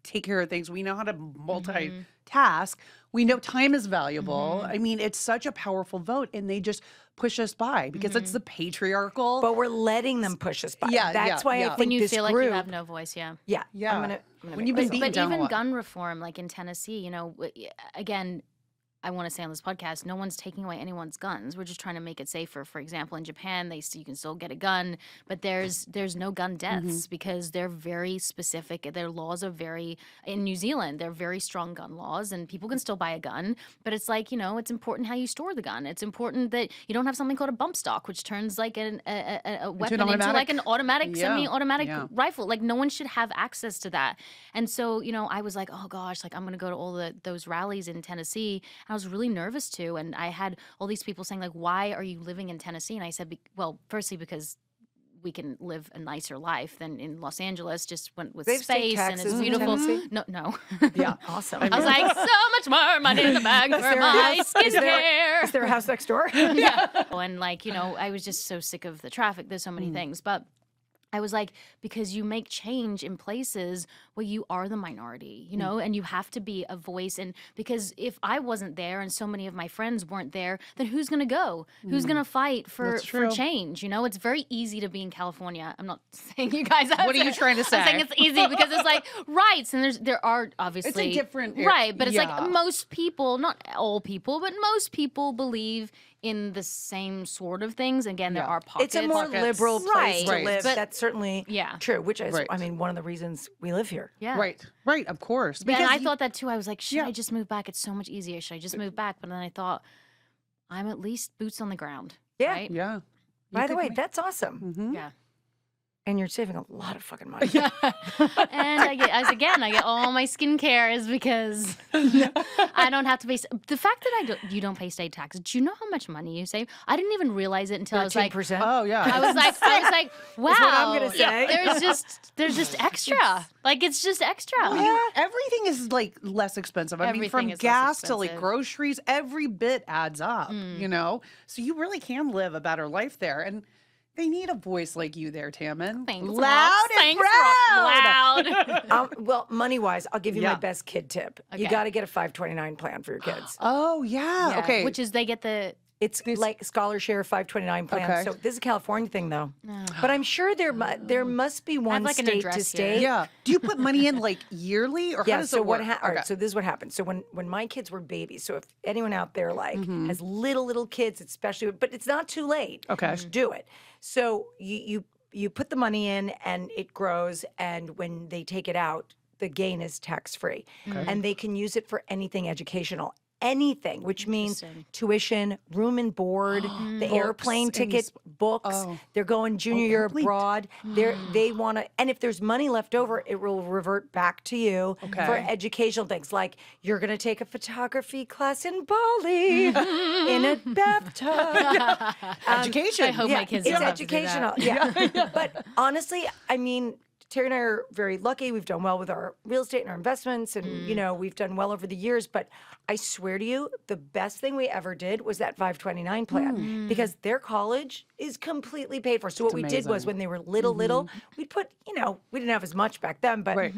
take care of things. We know how to multitask. We know time is valuable. I mean, it's such a powerful vote, and they just push us by because it's the patriarchal. But we're letting them push us by. That's why I think when you this feel like group, you have no voice, I'm when you've been beaten down a even lot. gun reform, like in Tennessee, you know, again, I want to say on this podcast, no one's taking away anyone's guns. We're just trying to make it safer. For example, in Japan, you can still get a gun, but there's no gun deaths because they're very specific. Their laws are very, in New Zealand, they're very strong gun laws, and people can still buy a gun. But it's like, you know, it's important how you store the gun. It's important that you don't have something called a bump stock, which turns like a weapon into like an automatic, semi-automatic rifle. Like no one should have access to that. And so, you know, I was like, oh gosh, like I'm going to go to all those rallies in Tennessee. I was really nervous too, and I had all these people saying like, "Why are you living in Tennessee?" And I said, "Well, firstly because we can live a nicer life than in Los Angeles, just with space and it's beautiful." No, yeah, awesome. I was like, so much more money in the bag for my skincare. Is there a house next door? And like, you know, I was just so sick of the traffic. There's so many things, but I was like, because you make change in places where you are the minority, you know, and you have to be a voice. And because if I wasn't there and so many of my friends weren't there, then who's going to go? Who's going to fight for change? You know, it's very easy to be in California. I'm not saying you guys. What are you trying to say? I'm saying it's easy because it's like rights, and there are obviously it's a different right, but it's like most people, not all people, but most people believe in the same sort of things. Again, there are pockets. It's a more liberal place to live. But that's certainly true, which is, I mean, one of the reasons we live here. Yeah. Right, of course. Because I thought that too. I was like, should I just move back? It's so much easier. Should I just move back? But then I thought, I'm at least boots on the ground. Yeah. Right? Yeah. By the way, that's awesome. Yeah. And you're saving a lot of fucking money. And I get all my skincare is because I don't have to pay. The fact that you don't pay state taxes. Do you know how much money you save? I didn't even realize it until 13%. I was like, oh yeah. I was like, wow. That's what I'm gonna say. There's just extra. Like it's just extra. Well, everything is like less expensive. I mean, from gas to like groceries, every bit adds up. You know, so you really can live a better life there. And they need a voice like you there, Tammin. Thanks, loud and proud. Loud. Well, money-wise, I'll give you my best kid tip. Okay. You got to get a 529 plan for your kids. Oh, yeah. Okay. Which is they get the... It's like scholar share 529 plan. Okay. So this is a California thing, though. But I'm sure there must be one like state to state. Yeah. Do you put money in like yearly, or how does it work? All right, so this is what happened. So when my kids were babies, so if anyone out there like has little kids, especially, but it's not too late. Okay. Just do it. So you put the money in and it grows, and when they take it out, the gain is tax-free. Okay. And they can use it for anything educational. Anything, which means tuition, room and board, the airplane ticket, books. They're going junior year abroad. They want to, and if there's money left over, it will revert back to you for educational things. Like you're going to take a photography class in Bali in a bathtub. Education. I hope my kids it's don't educational. Yeah. But honestly, I mean, Terry and I are very lucky. We've done well with our real estate and our investments, and you know, we've done well over the years. But I swear to you, the best thing we ever did was that 529 plan because their college is completely paid for. So what we did was when they were little, we'd put, you know, we didn't have as much back then, but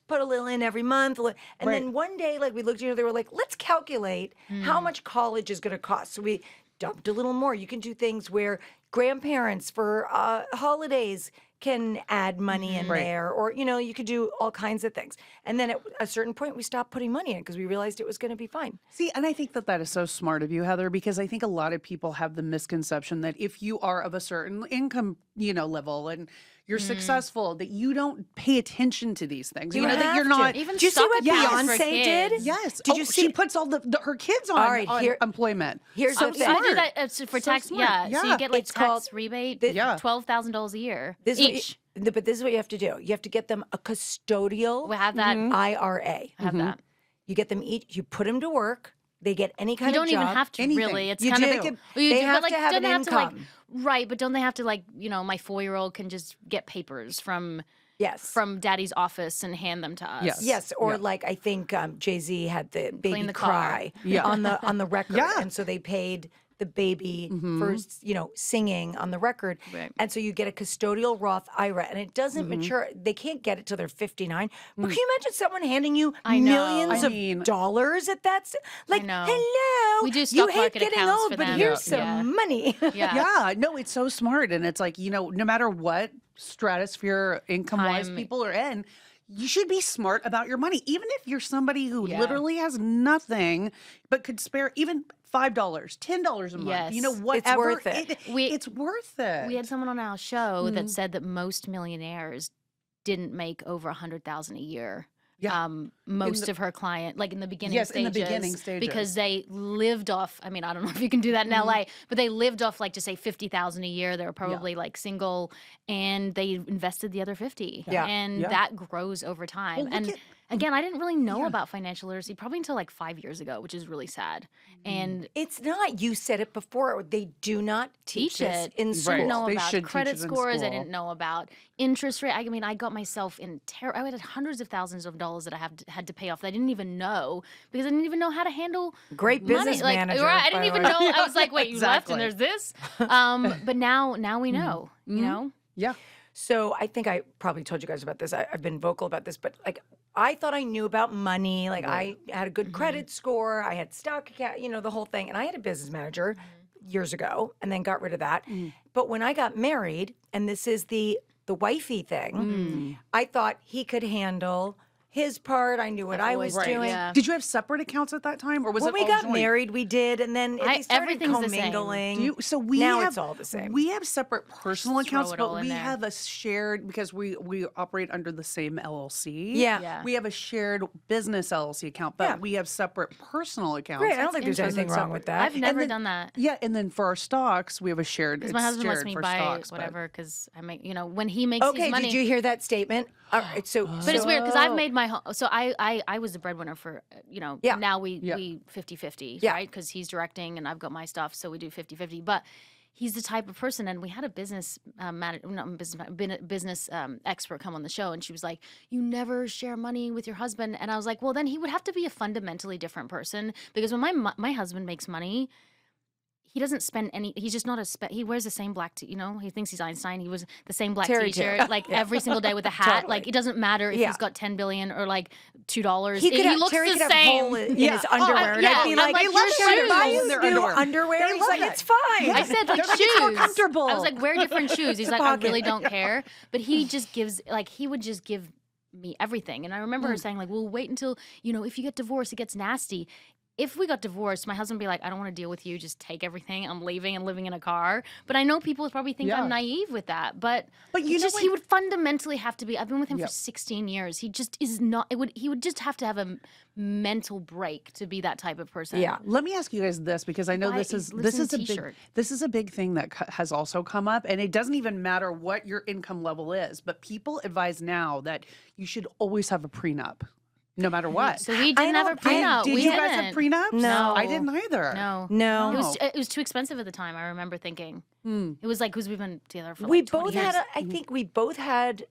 put a little in every month. And then one day, like we looked at each other, they were like, let's calculate how much college is going to cost. So we dumped a little more. You can do things where grandparents for holidays can add money in there, or, you know, you could do all kinds of things. And then at a certain point, we stopped putting money in because we realized it was going to be fine. See, and I think that is so smart of you, Heather, because I think a lot of people have the misconception that if you are of a certain income, you know, level and you're successful, that you don't pay attention to these things. You know, that you're not. Even did you see what Beyonce did? Yes. Did you see? She puts all her kids on, employment. Here's the thing. I do that for tax. Smart. Yeah. So you get like tax rebate. $12,000 a year each. But this is what you have to do. You have to get them a custodial We have that. IRA. I have that. You get them each. You put them to work. They get any kind of job. You don't even have to really. It's you kind do. of They have to have an income. Right, but don't they have to, like, you know, my 4-year-old can just get papers from daddy's office and hand them to us. Yes. Or like I think Jay-Z had the baby cry on the record. And so they paid the baby for, you know, singing on the record. Right. And so you get a custodial Roth IRA, and it doesn't mature. They can't get it till they're 59. But can you imagine someone handing you millions of dollars at that? Like, hello, we do you stock hate market getting accounts old, for but them. here's some money. No, it's so smart. And it's like, you know, no matter what stratosphere income-wise people are in, you should be smart about your money. Even if you're somebody who literally has nothing but could spare even $5, $10 a month. Yes. You know, whatever. It's worth it. It's worth it. We had someone on our show that said that most millionaires didn't make over $100,000 a year. Yeah. Most of her client, like in the beginning stages. in the beginning stages. Because they lived off, I mean, I don't know if you can do that in LA, but they lived off like, just say $50,000 a year. They were probably like single, and they invested the other 50. And that grows over time. Well, again, I didn't really know about financial literacy probably until like 5 years ago, which is really sad. And it's not. You said it before. They do not teach it in school. I didn't know They about should credit teach it in scores. I school. didn't know about interest rate. I mean, I got myself in I had hundreds of thousands of dollars that I had to pay off that I didn't even know because I didn't even know how to handle great business money. manager. Right, I didn't even know. I was like, wait, you left Exactly. and there's this. But now we know. You know. Yeah. So I think I probably told you guys about this. I've been vocal about this, but like I thought I knew about money. Like I had a good credit score. I had stock account, the whole thing. And I had a business manager years ago and then got rid of that. But when I got married, and this is the wifey thing, I thought he could handle his part. I knew what I was doing. Yeah. Did you have separate accounts at that time, or was When it we all got joint? married, we did, and then they started everything's the same. commingling. So we now have, it's all the same. We have separate personal Just throw accounts, it all but in we there. have a shared, because we operate under the same LLC. Yeah. We have a shared business LLC account, but Yeah. we have separate personal accounts. Great. I don't think there's anything wrong with that. I've never then- done that. Yeah, and then for our stocks, we have a shared. Because my husband lets me for buy stocks, but- whatever, because I make, when he makes Okay, his money. did you hear that statement? All right, so But it's weird because I've made my home. So I was the breadwinner for, Yeah. now we 50-50, Yeah. right? Because he's directing and I've got my stuff. So we do 50-50. But he's the type of person, and we had a business business expert come on the show, and she was like, "You never share money with your husband." And I was like, "Well, then he would have to be a fundamentally different person, because when my husband makes money, he doesn't spend any. He's just not he wears the same black he thinks he's Einstein. He was the same black Terry t-shirt too. like every single day with a hat. Totally. Like it doesn't matter if Yeah. he's got 10 billion or like $2. he could have, looks Terry the could have same. hole in his underwear. And yeah. I'd be I'm like, like, "Hey, your look, can I shoes." buy Holes in you their new underwear. underwear? They He's love like, that. it's fine. I said like They're like, "It's so shoes. comfortable." I was like, wear different shoes. He's like, I Pocket. really don't care. But he just gives he would just give me everything. And I remember her saying like, well, wait until if you get divorced, it gets nasty. If we got divorced, my husband would be like, I don't want to deal with you. Just take everything. I'm leaving and living in a car. But I know people would probably think I'm naive with that. But he would fundamentally have to be. I've been with him for 16 years. He just is not. He would just have to have a mental break to be that type of person. Yeah. Let me ask you guys this, because I know Why- this is he lives in a a big t-shirt. this is a big thing that has also come up, and it doesn't even matter what your income level is, but people advise now that you should always have a prenup, no matter what. So we didn't have a prenup. Did we you didn't. guys have prenups? No. I didn't either. No. No. It was too expensive at the time. I remember thinking it was like because we've been together for We like 20 both years. had, I think we both had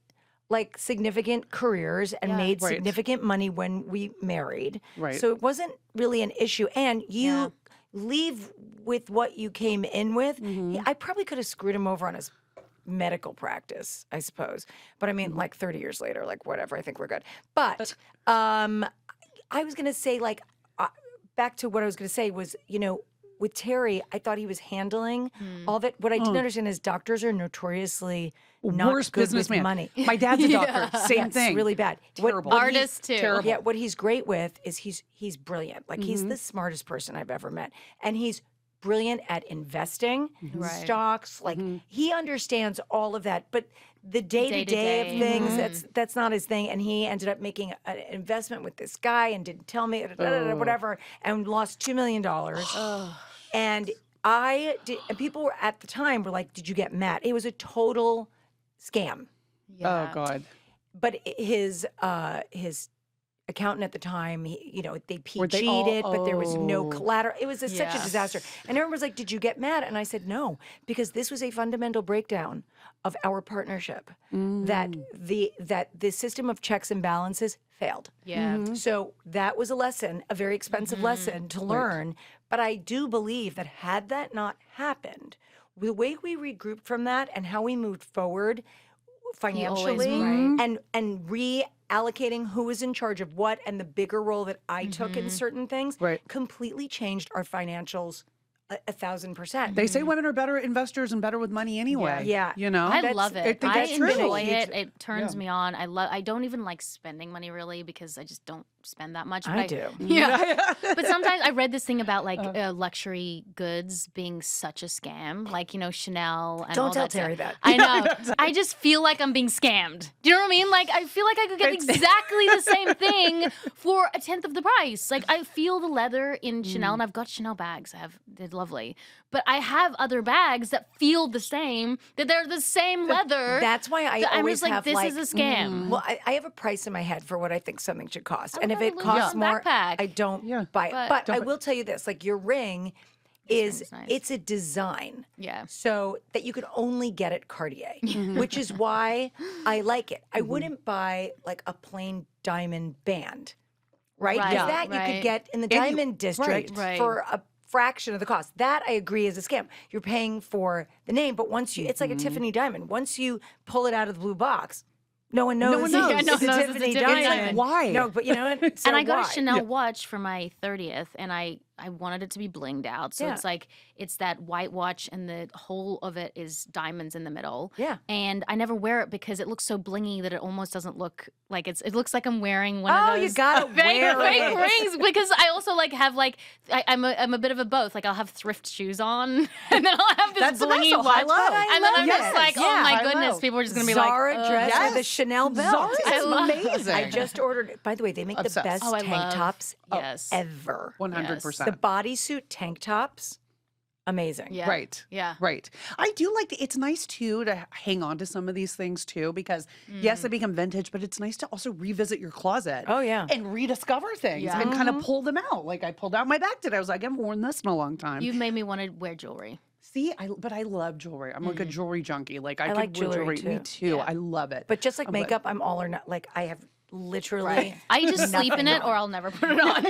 like significant careers and made Right. significant money when we married. Right. So it wasn't really an issue. And you leave with what you came in with. I probably could have screwed him over on his medical practice, I suppose. But I mean, like 30 years later, like whatever, I think we're good. But I was going to say, like, back to what I was going to say was, with Terry, I thought he was handling all of it. What I didn't understand is doctors are notoriously not Worst good with businessman. money. My dad's a doctor. Same Yes, thing. really bad. Terrible. Artists too. Terrible. Yeah, what he's great with is he's brilliant. Like he's the smartest person I've ever met, and he's brilliant at investing, Right. stocks. Like he understands all of that, but the day-to-day Day-to-day. of things, that's not his thing. And he ended up making an investment with this guy and didn't tell me, whatever, and lost $2 million. And I did, and people were at the time were like, "Did you get mad?" It was a total scam. Oh God. But his accountant at the time, they Were they cheated, all- but there was no oh. collateral. It was such a Yeah. disaster. And everyone was like, "Did you get mad?" And I said, "No," because this was a fundamental breakdown of our partnership. That the system of checks and balances failed. Yeah. So that was a lesson, a very expensive lesson to learn. But I do believe that had that not happened, the way we regrouped from that and how we moved forward financially and reallocating who was in charge of what and the bigger role that I took in certain things completely changed our financials 1,000%. They say women are better investors and better with money anyway. Yeah. I love it. think I that's true. enjoy it. It turns me on. I don't even like spending money really because I just don't spend that much. I do. Yeah. But sometimes I read this thing about like luxury goods being such a scam, like Chanel. And Don't all tell that Terry stuff. that. I know. I just feel like I'm being scammed. Do you know what I mean? Like I feel like I could get exactly the same thing for a tenth of the price. Like I feel the leather in Chanel, and I've got Chanel bags. They're lovely, but I have other bags that feel the same. That they're the same leather. That's why I I'm always just like, have this is a scam. Well, I have a price in my head for what I think something should cost, and if love it a costs Louis more, backpack. I don't Yeah. buy it. But I buy- will tell you this: like your ring is ring's nice. it's a design, Yeah. so that you could only get at Cartier, which is why I like it. I wouldn't buy like a plain diamond band, right? Right, Because that you right. could get in the you- diamond district right. for fraction of the cost. That I agree is a scam. You're paying for the name, but once you, it's like a Tiffany diamond. Once you pull it out of the blue box, no one knows. No one knows. Yeah, no It's one a knows Tiffany it's a Tiffany diamond. diamond. Why? No, but you know what? So And I got why? a Chanel watch for my 30th, and I wanted it to be blinged out. So it's like, it's that white watch, and the whole of it is diamonds in the middle. Yeah. And I never wear it because it looks so blingy that it almost doesn't look like it looks like I'm wearing one of those you gotta wear fake it. rings, because I also like have like, I'm a bit of a both. Like I'll have thrift shoes on, and then I'll have this That's the blingy best, watch. high-low. And then I'm love just it. like, oh Yeah, my high-low. goodness, people are just gonna be Zara like, dress yes. with a Chanel belt. Zara's I love- amazing. I just ordered. By the way, they make Obsessed. the best Oh, I tank love- tops yes. ever. 100%. The bodysuit tank tops, amazing. Yeah. Right. Yeah. Right. I do like it's nice too to hang on to some of these things too, because yes, they become vintage, but it's nice to also revisit your closet. Oh, yeah. And rediscover things Yeah. and kind of pull them out. Like I pulled out my bag today. I was like, I haven't worn this in a long time. You've made me want to wear jewelry. See, but I love jewelry. I'm like a jewelry junkie. Like I could like wear jewelry, Me too. too. I love it. But just like I'm makeup, I'm all or not. Like I have literally. I just sleep in it, or I'll never put it on.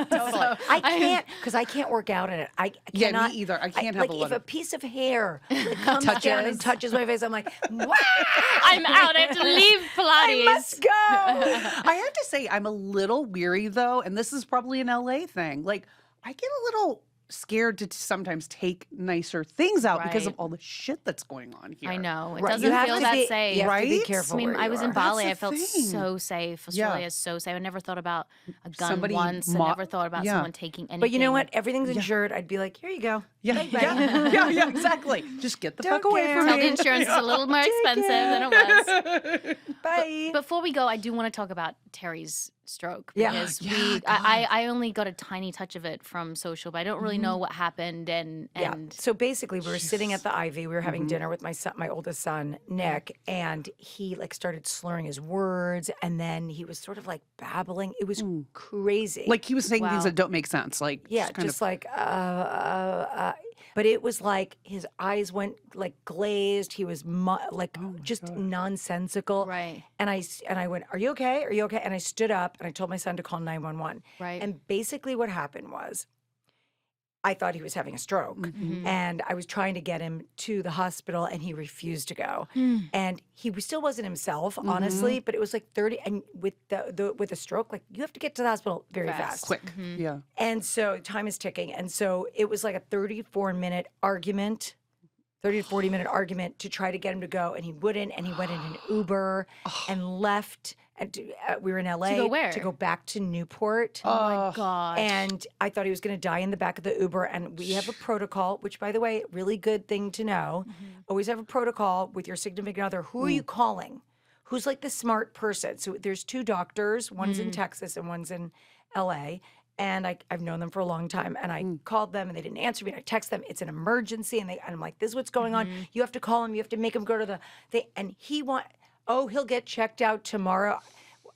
Totally. I can't because I can't work out in it. I Yeah, me cannot either. I can't have like a lot if a of- piece of hair like, comes down and touches my face, I'm like, wow, I'm out. I have to leave Pilates. I must go. I have to say, I'm a little weary though, and this is probably an LA thing. Like, I get a little scared to sometimes take nicer things out because of Right. all the shit that's going on here. I know. It Right, doesn't you have feel to that be, safe. You have to be Right? careful. I mean, where I you was in are. Bali. That's I the felt thing. so safe. Yeah. Australia is so safe. I never thought about a gun Somebody once. I never thought about yeah. someone taking anything. But you know what? Everything's insured. I'd be like, here you go. Yeah, yeah, exactly. Just get the Don't fuck away care. from Tell me. the insurance is a little more expensive than it was. Bye. Before we go, I do want to talk about Terry's stroke Yeah. because Yeah, I only got a tiny touch of it from social, but I don't really know what happened. And So basically, we were sitting at the Ivy. We were having dinner with my son, my oldest son, Nick, and he like started slurring his words, and then he was sort of like babbling. It was crazy. Like he was saying things Wow. that don't make sense. Like yeah, kind just of, like but it was like his eyes went like glazed. He was like just nonsensical. Right. And I went, "Are you okay? Are you okay?" And I stood up and I told my son to call 911. Right. And basically, what happened was, I thought he was having a stroke, and I was trying to get him to the hospital, and he refused to go. And he still wasn't himself, honestly. But it was like 30, and with with a stroke, like you have to get to the hospital very fast. quick. Yeah. And so time is ticking. And so it was like a 34-minute argument, 30 to 40-minute argument to try to get him to go. And he wouldn't. And he went in an Uber and left. And we were in LA go where? to go back to Newport. oh my God. And I thought he was going to die in the back of the Uber. And we have a protocol, which, by the way, really good thing to know. Always have a protocol with your significant other. Who are you calling? Who's like the smart person? So there's two doctors. One's in Texas and one's in LA. And I've known them for a long time. And I called them and they didn't answer me. And I text them, it's an emergency. And I'm like, this is what's going on. You have to call him. You have to make him go to the thing. And oh, he'll get checked out tomorrow.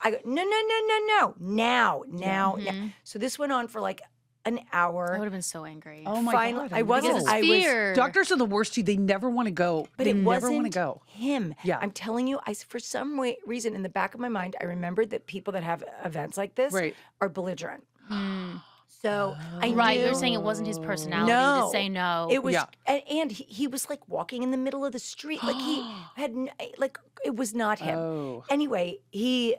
I go, no. Now. So this went on for like an hour. I would have been so angry. Oh my Finally, God. I wasn't. Because it's I was. fear. Doctors are the worst too. They never want to go. But they it never wasn't want to go. him. Yeah. I'm telling you, for some reason in the back of my mind, I remembered that people that have events like this Right. are bellidrant. So I Right, knew. you're saying it wasn't his personality No. to say no. It was, Yeah. and he was like walking in the middle of the street, like he had, like it was not him. Oh. Anyway, the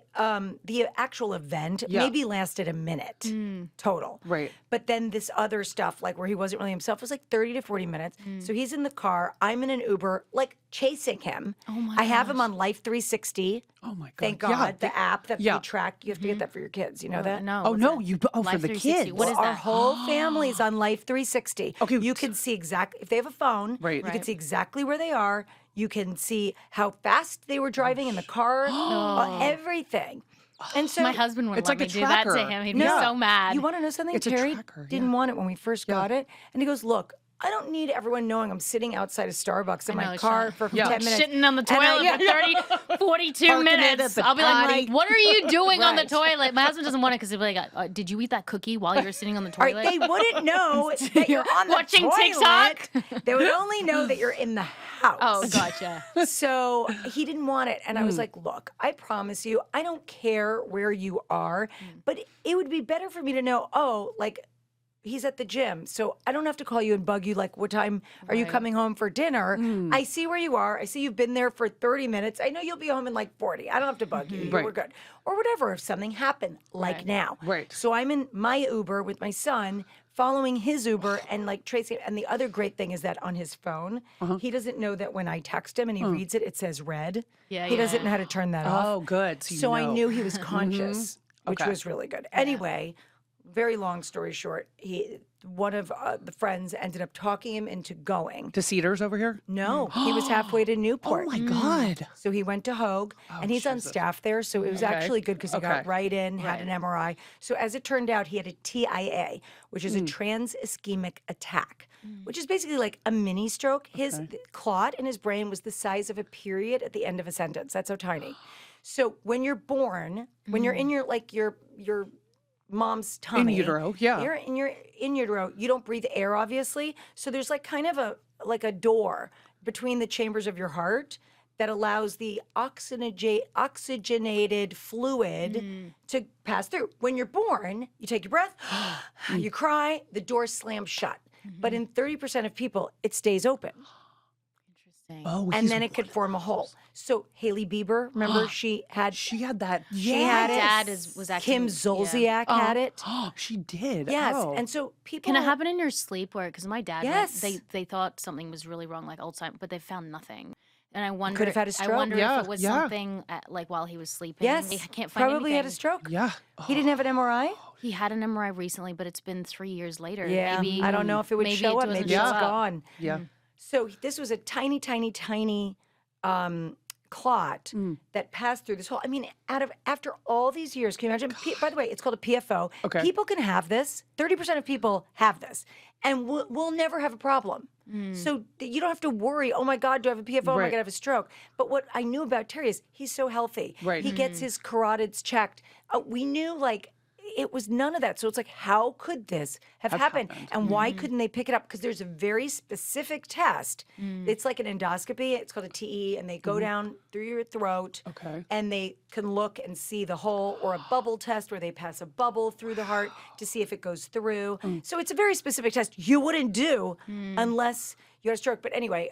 actual event Yeah. maybe lasted a minute total. Right. But then this other stuff, like where he wasn't really himself, was like 30 to 40 minutes. So he's in the car, I'm in an Uber, like chasing him. Oh my I have him on Life 360. Oh my God. Thank Yeah, God, the app that yeah. you track. You have to get that for your kids. You know that? No. Oh what's no, that? for Life the 360. kids. What is Our that? whole family's on Life 360. Okay. You can see exactly, if they have a phone, Right. you can Right. see exactly where they are. You can see how fast they were driving in the car, everything. And so My husband wouldn't It's let like me a do that to tracker. him. He'd be No. so mad. You want to know something? It's a Terry tracker, didn't yeah. want it when we first got it. And he goes, look, I don't need everyone knowing I'm sitting outside of Starbucks in I my know, car Sean. for Yeah. 10 minutes. Shitting on the And I- toilet for 30, 42 Parking it at minutes. the I'll be like, potty. what are you doing on the Right. toilet? My husband doesn't want it because he'll be like, did you eat that cookie while you were sitting on the All right, toilet? they wouldn't know that you're on the Watching toilet. TikTok? They would only know that you're in the house. Oh, gotcha. So he didn't want it. And I was like, look, I promise you, I don't care where you are, but it would be better for me to know, he's at the gym, so I don't have to call you and bug you like, what time are you coming home for dinner? I see where you are. I see you've been there for 30 minutes. I know you'll be home in like 40. I don't have to bug you. Right. We're good. Or whatever, if something happened, like now. Right. So I'm in my Uber with my son, following his Uber and like tracing. And the other great thing is that on his phone, he doesn't know that when I text him and he reads it, it says red. Yeah, he doesn't know how to turn that off. Oh, good. So, So I knew he was conscious, which Okay. was really good. Anyway, very long story short, one of the friends ended up talking him into going. to Cedars over here? No, he was halfway to Newport. Oh my God. So he went to Hogue, and he's on staff there. So it was actually good because he got right in, had an MRI. So as it turned out, he had a TIA, which is a trans ischemic attack, which is basically like a mini stroke. His clot in his brain was the size of a period at the end of a sentence. That's how tiny. So when you're born, when you're in your mom's tummy. In utero, yeah. You're in utero. You don't breathe air, obviously. So there's like kind of a door between the chambers of your heart that allows the oxygenated fluid to pass through. When you're born, you take your breath, you cry, the door slams shut. But in 30% of people, it stays open. Oh, And then it could form a hole. So Hailey Bieber, remember she had that. she had My it. dad was actually Kim Zolciak had it. Oh, she did. Yes, Oh. and so people Can it happen in your sleep? Where because my dad, Yes. they thought something was really wrong, like Alzheimer's, but they found nothing. And I wonder, Could have had a I stroke. wonder Yeah, if it was yeah. something like while he was sleeping. Yes, They can't find probably had a anything. stroke. Yeah. He didn't have an MRI. He had an MRI recently, but it's been 3 years later. Yeah, Maybe, I don't know if it would maybe show it up. doesn't Maybe show it's up. gone. Yeah. So this was a tiny clot that passed through this whole. I mean, after all these years, can you imagine? By the way, it's called a PFO. Okay. People can have this. 30% of people have this, and we'll never have a problem. So you don't have to worry. Oh my God, do I have a PFO? Oh my Right. God, I have a stroke. But what I knew about Terry is he's so healthy. Right. He gets his carotids checked. We knew like. It was none of that. So it's like, how could this have happened? And why couldn't they pick it up? Because there's a very specific test. It's like an endoscopy. It's called a TE, and they go down through your throat. Okay. And they can look and see the hole, or a bubble test where they pass a bubble through the heart to see if it goes through. So it's a very specific test you wouldn't do unless you had a stroke. But anyway,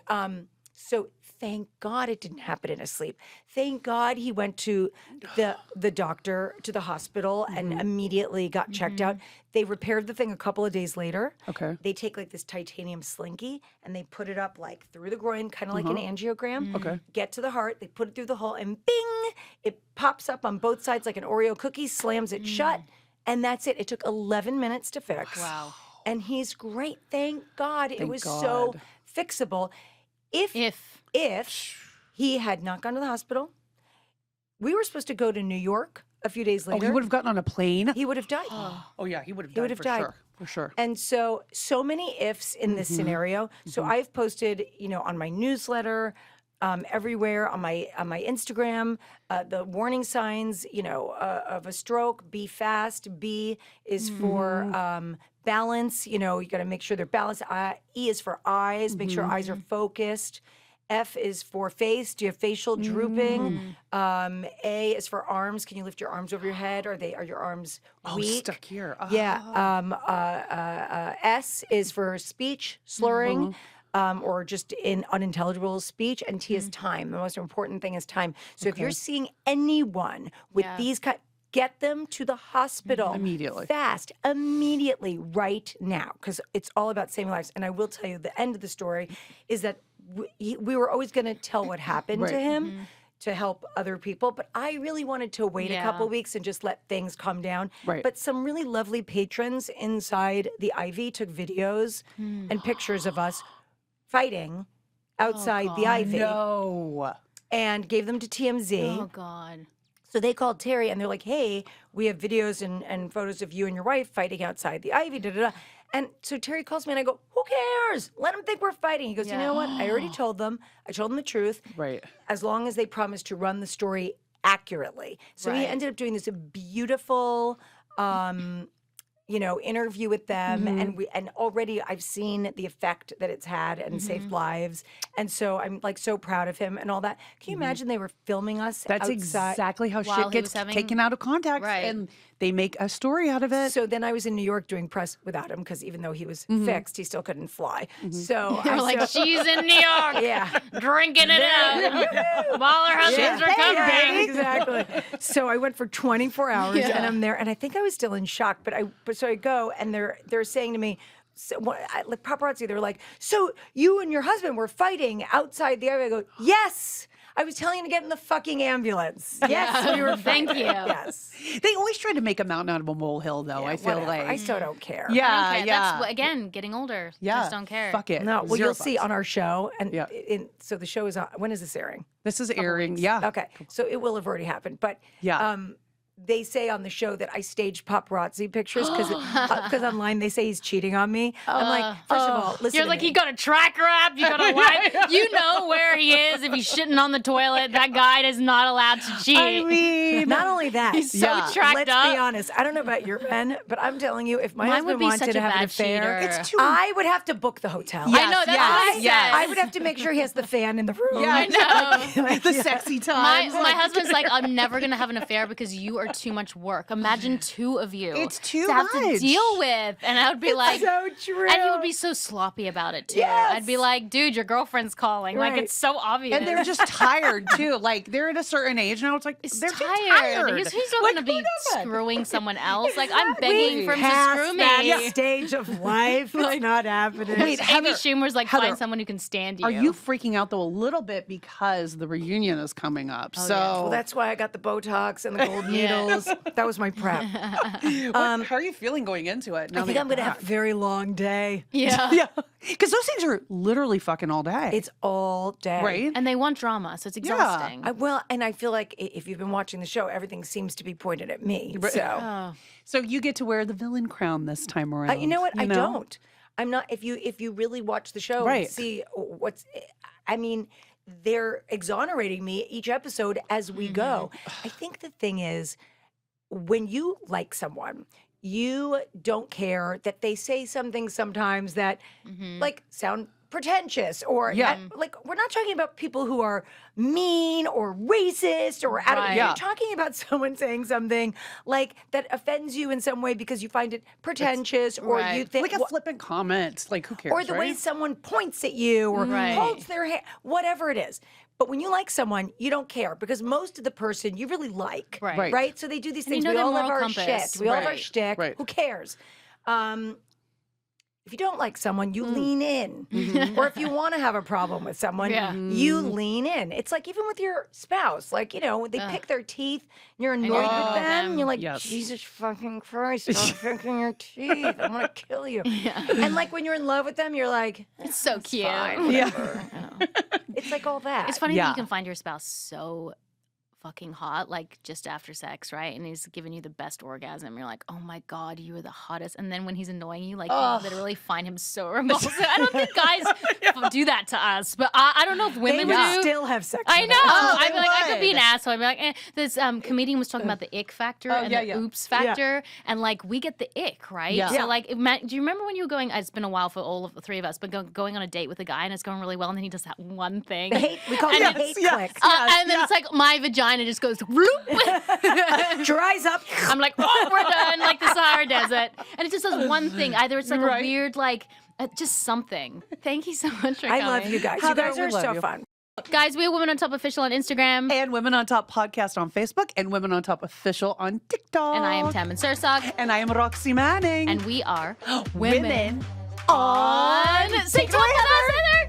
so thank God it didn't happen in his sleep. Thank God he went to the doctor, to the hospital, and immediately got checked out. They repaired the thing a couple of days later. Okay. They take like this titanium slinky and they put it up like through the groin, kind of like an angiogram. Okay. Get to the heart, they put it through the hole, and bing, it pops up on both sides like an Oreo cookie, slams it shut, and that's it. It took 11 minutes to fix. Wow. And he's great. Thank God. It Thank was so God. fixable. If he had not gone to the hospital, we were supposed to go to New York a few days Oh, later. he would have gotten on a plane? He would have died. Oh, yeah, he would have He would died have for died. sure. For sure. And so many ifs in this scenario. So I've posted, on my newsletter, everywhere on my Instagram, the warning signs, of a stroke. Be fast. B is for balance. You got to make sure they're balanced. E is for eyes. Make sure eyes are focused. F is for face. Do you have facial drooping? A is for arms. Can you lift your arms over your head? Are your arms weak? Stuck here. Yeah. S is for speech slurring. Or just in unintelligible speech, and T is time. The most important thing is time. So if you're seeing anyone with these get them to the hospital Immediately. fast, immediately, right now, because it's all about saving lives. And I will tell you, the end of the story is that we were always going to tell what happened to him. To help other people, but I really wanted to wait a couple weeks and just let things calm down. Right. But some really lovely patrons inside the IV took videos and pictures of us fighting outside the IV No. and gave them to TMZ. Oh God. So they called Terry and they're like, hey, we have videos and photos of you and your wife fighting outside the IV. Da, da, da. And so Terry calls me and I go, who cares? Let them think we're fighting. He goes, you know what? I already told them. I told them the truth. Right. As long as they promise to run the story accurately. So he ended up doing this beautiful interview with them, and already I've seen the effect that it's had and saved lives, and so I'm like so proud of him and all that. Can you imagine they were filming us That's outside? exactly how While shit he gets was having- taken out of context. Right. And they make a story out of it. So then I was in New York doing press without him because even though he was fixed, he still couldn't fly. So You're like, she's in New York, drinking it out while her husband's recovering. Yeah, exactly. So I went for 24 hours, and I'm there, and I think I was still in shock. But so I go, and they're saying to me, like paparazzi, they were like, so you and your husband were fighting outside the area. I go, yes. I was telling you to get in the fucking ambulance. Yes, we were. Thank you. Yes. They always try to make a mountain out of a molehill, though. I feel like I so don't care. Yeah, I don't care. yeah. That's again getting older. Yeah, Just don't care. Fuck it. No, well, Zero you'll see fucks. on our show, and so the show is on. When is this airing? This is airing. Yeah. Okay, so it will have already happened, but Yeah. they say on the show that I staged paparazzi pictures because online they say he's cheating on me. I'm like, first of all, listen. You're to like, me. you got a tracker app, you got a wipe, you know where he is if he's shitting on the toilet. That guy is not allowed to cheat. I mean, Not only that, He's so tracked let's up. be honest. I don't know about your men, but I'm telling you, if my Mine would husband be wanted such to a have an bad affair, cheater. it's too. I would have to book the hotel. I know, that's what I said. I would have to make sure he has the fan in the room. Yeah, I know. the sexy times. My husband's like, I'm never gonna have an affair because you are too much work. Imagine two of you. It's too to have to much. deal with, and I would be like, so true. and he would be so sloppy about it too. Yes. I'd be like, dude, your girlfriend calling. Like Right. it's so obvious. And they're just tired too. Like they're at a certain age now. It's like It's they're just tired. tired. He's not Like, going who to be does that? screwing someone else. Like I'm begging for him to Past screw that me. stage of life. It's not happening. Wait, Amy Heather, Schumer's like, Heather, find someone who can stand you. Are you freaking out though a little bit because the reunion is coming up? So Well, that's why I got the Botox and the gold needles. That was my prep. how are you feeling going into it? I think I'm going to have a very long day. Yeah. Yeah, because those things are literally fucking all day. It's all day. right. And they want drama, so it's exhausting. And I feel like if you've been watching the show, everything seems to be pointed at me. So, Oh. So you get to wear the villain crown this time around. you know what? I don't. I'm not. If you really watch the show Right. and see I mean, they're exonerating me each episode as we go. I think the thing is, when you like someone, you don't care that they say something sometimes that like sound pretentious or like we're not talking about people who are mean or racist or out of Right. you're talking about someone saying something like that offends you in some way because you find it pretentious or you Right. think like a flippant comment. Like who cares? or the way right? someone points at you or Right. holds their hand, whatever it is. But when you like someone, you don't care because most of the person you really like, Right. right? So they do these And you things. know We their all have moral our compass. shit. We all have our Right. shtick. Right. Who cares? If you don't like someone, you lean in. Or if you want to have a problem with someone, Yeah. you lean in. It's like even with your spouse, like, they pick their teeth and you're annoyed with love them. them. You're like, Yes. Jesus fucking Christ, stop picking your teeth. I'm going to kill you. And like when you're in love with them, you're like, It's so cute. fine, Yeah. it's like all that. It's funny that Yeah. you can find your spouse so fucking hot, like just after sex, right? And he's giving you the best orgasm. You're like, oh my God, you are the hottest. And then when he's annoying you, like you literally find him so repulsive. I don't think guys do that to us, but I don't know if They women would would do. still have sex. I with know. us. I'd they be like, I could be an would. asshole. I'd be like, this comedian was talking about the ick factor and yeah, the yeah. oops factor, and like we get the ick, right? Yeah. So Yeah. like, do you remember when you were going? It's been a while for all of the three of us, but going on a date with a guy and it's going really well, and then he does that one thing. We call it And a hate yes. click. And then it's like my vagina just goes whoop. Dries up. I'm like, oh, we're done, like the Sahara Desert. And it just does one thing. Either it's like Right. a weird, like, just something. Thank you so much for I coming. love you guys. Heather, You guys we are love so you. fun. Guys, we are Women on Top Official on Instagram. And Women on Top podcast on Facebook and Women on Top official on TikTok. And I am Tammin Sursok. And I am Roxy Manning. And we are Women on TikTok with us, Heather.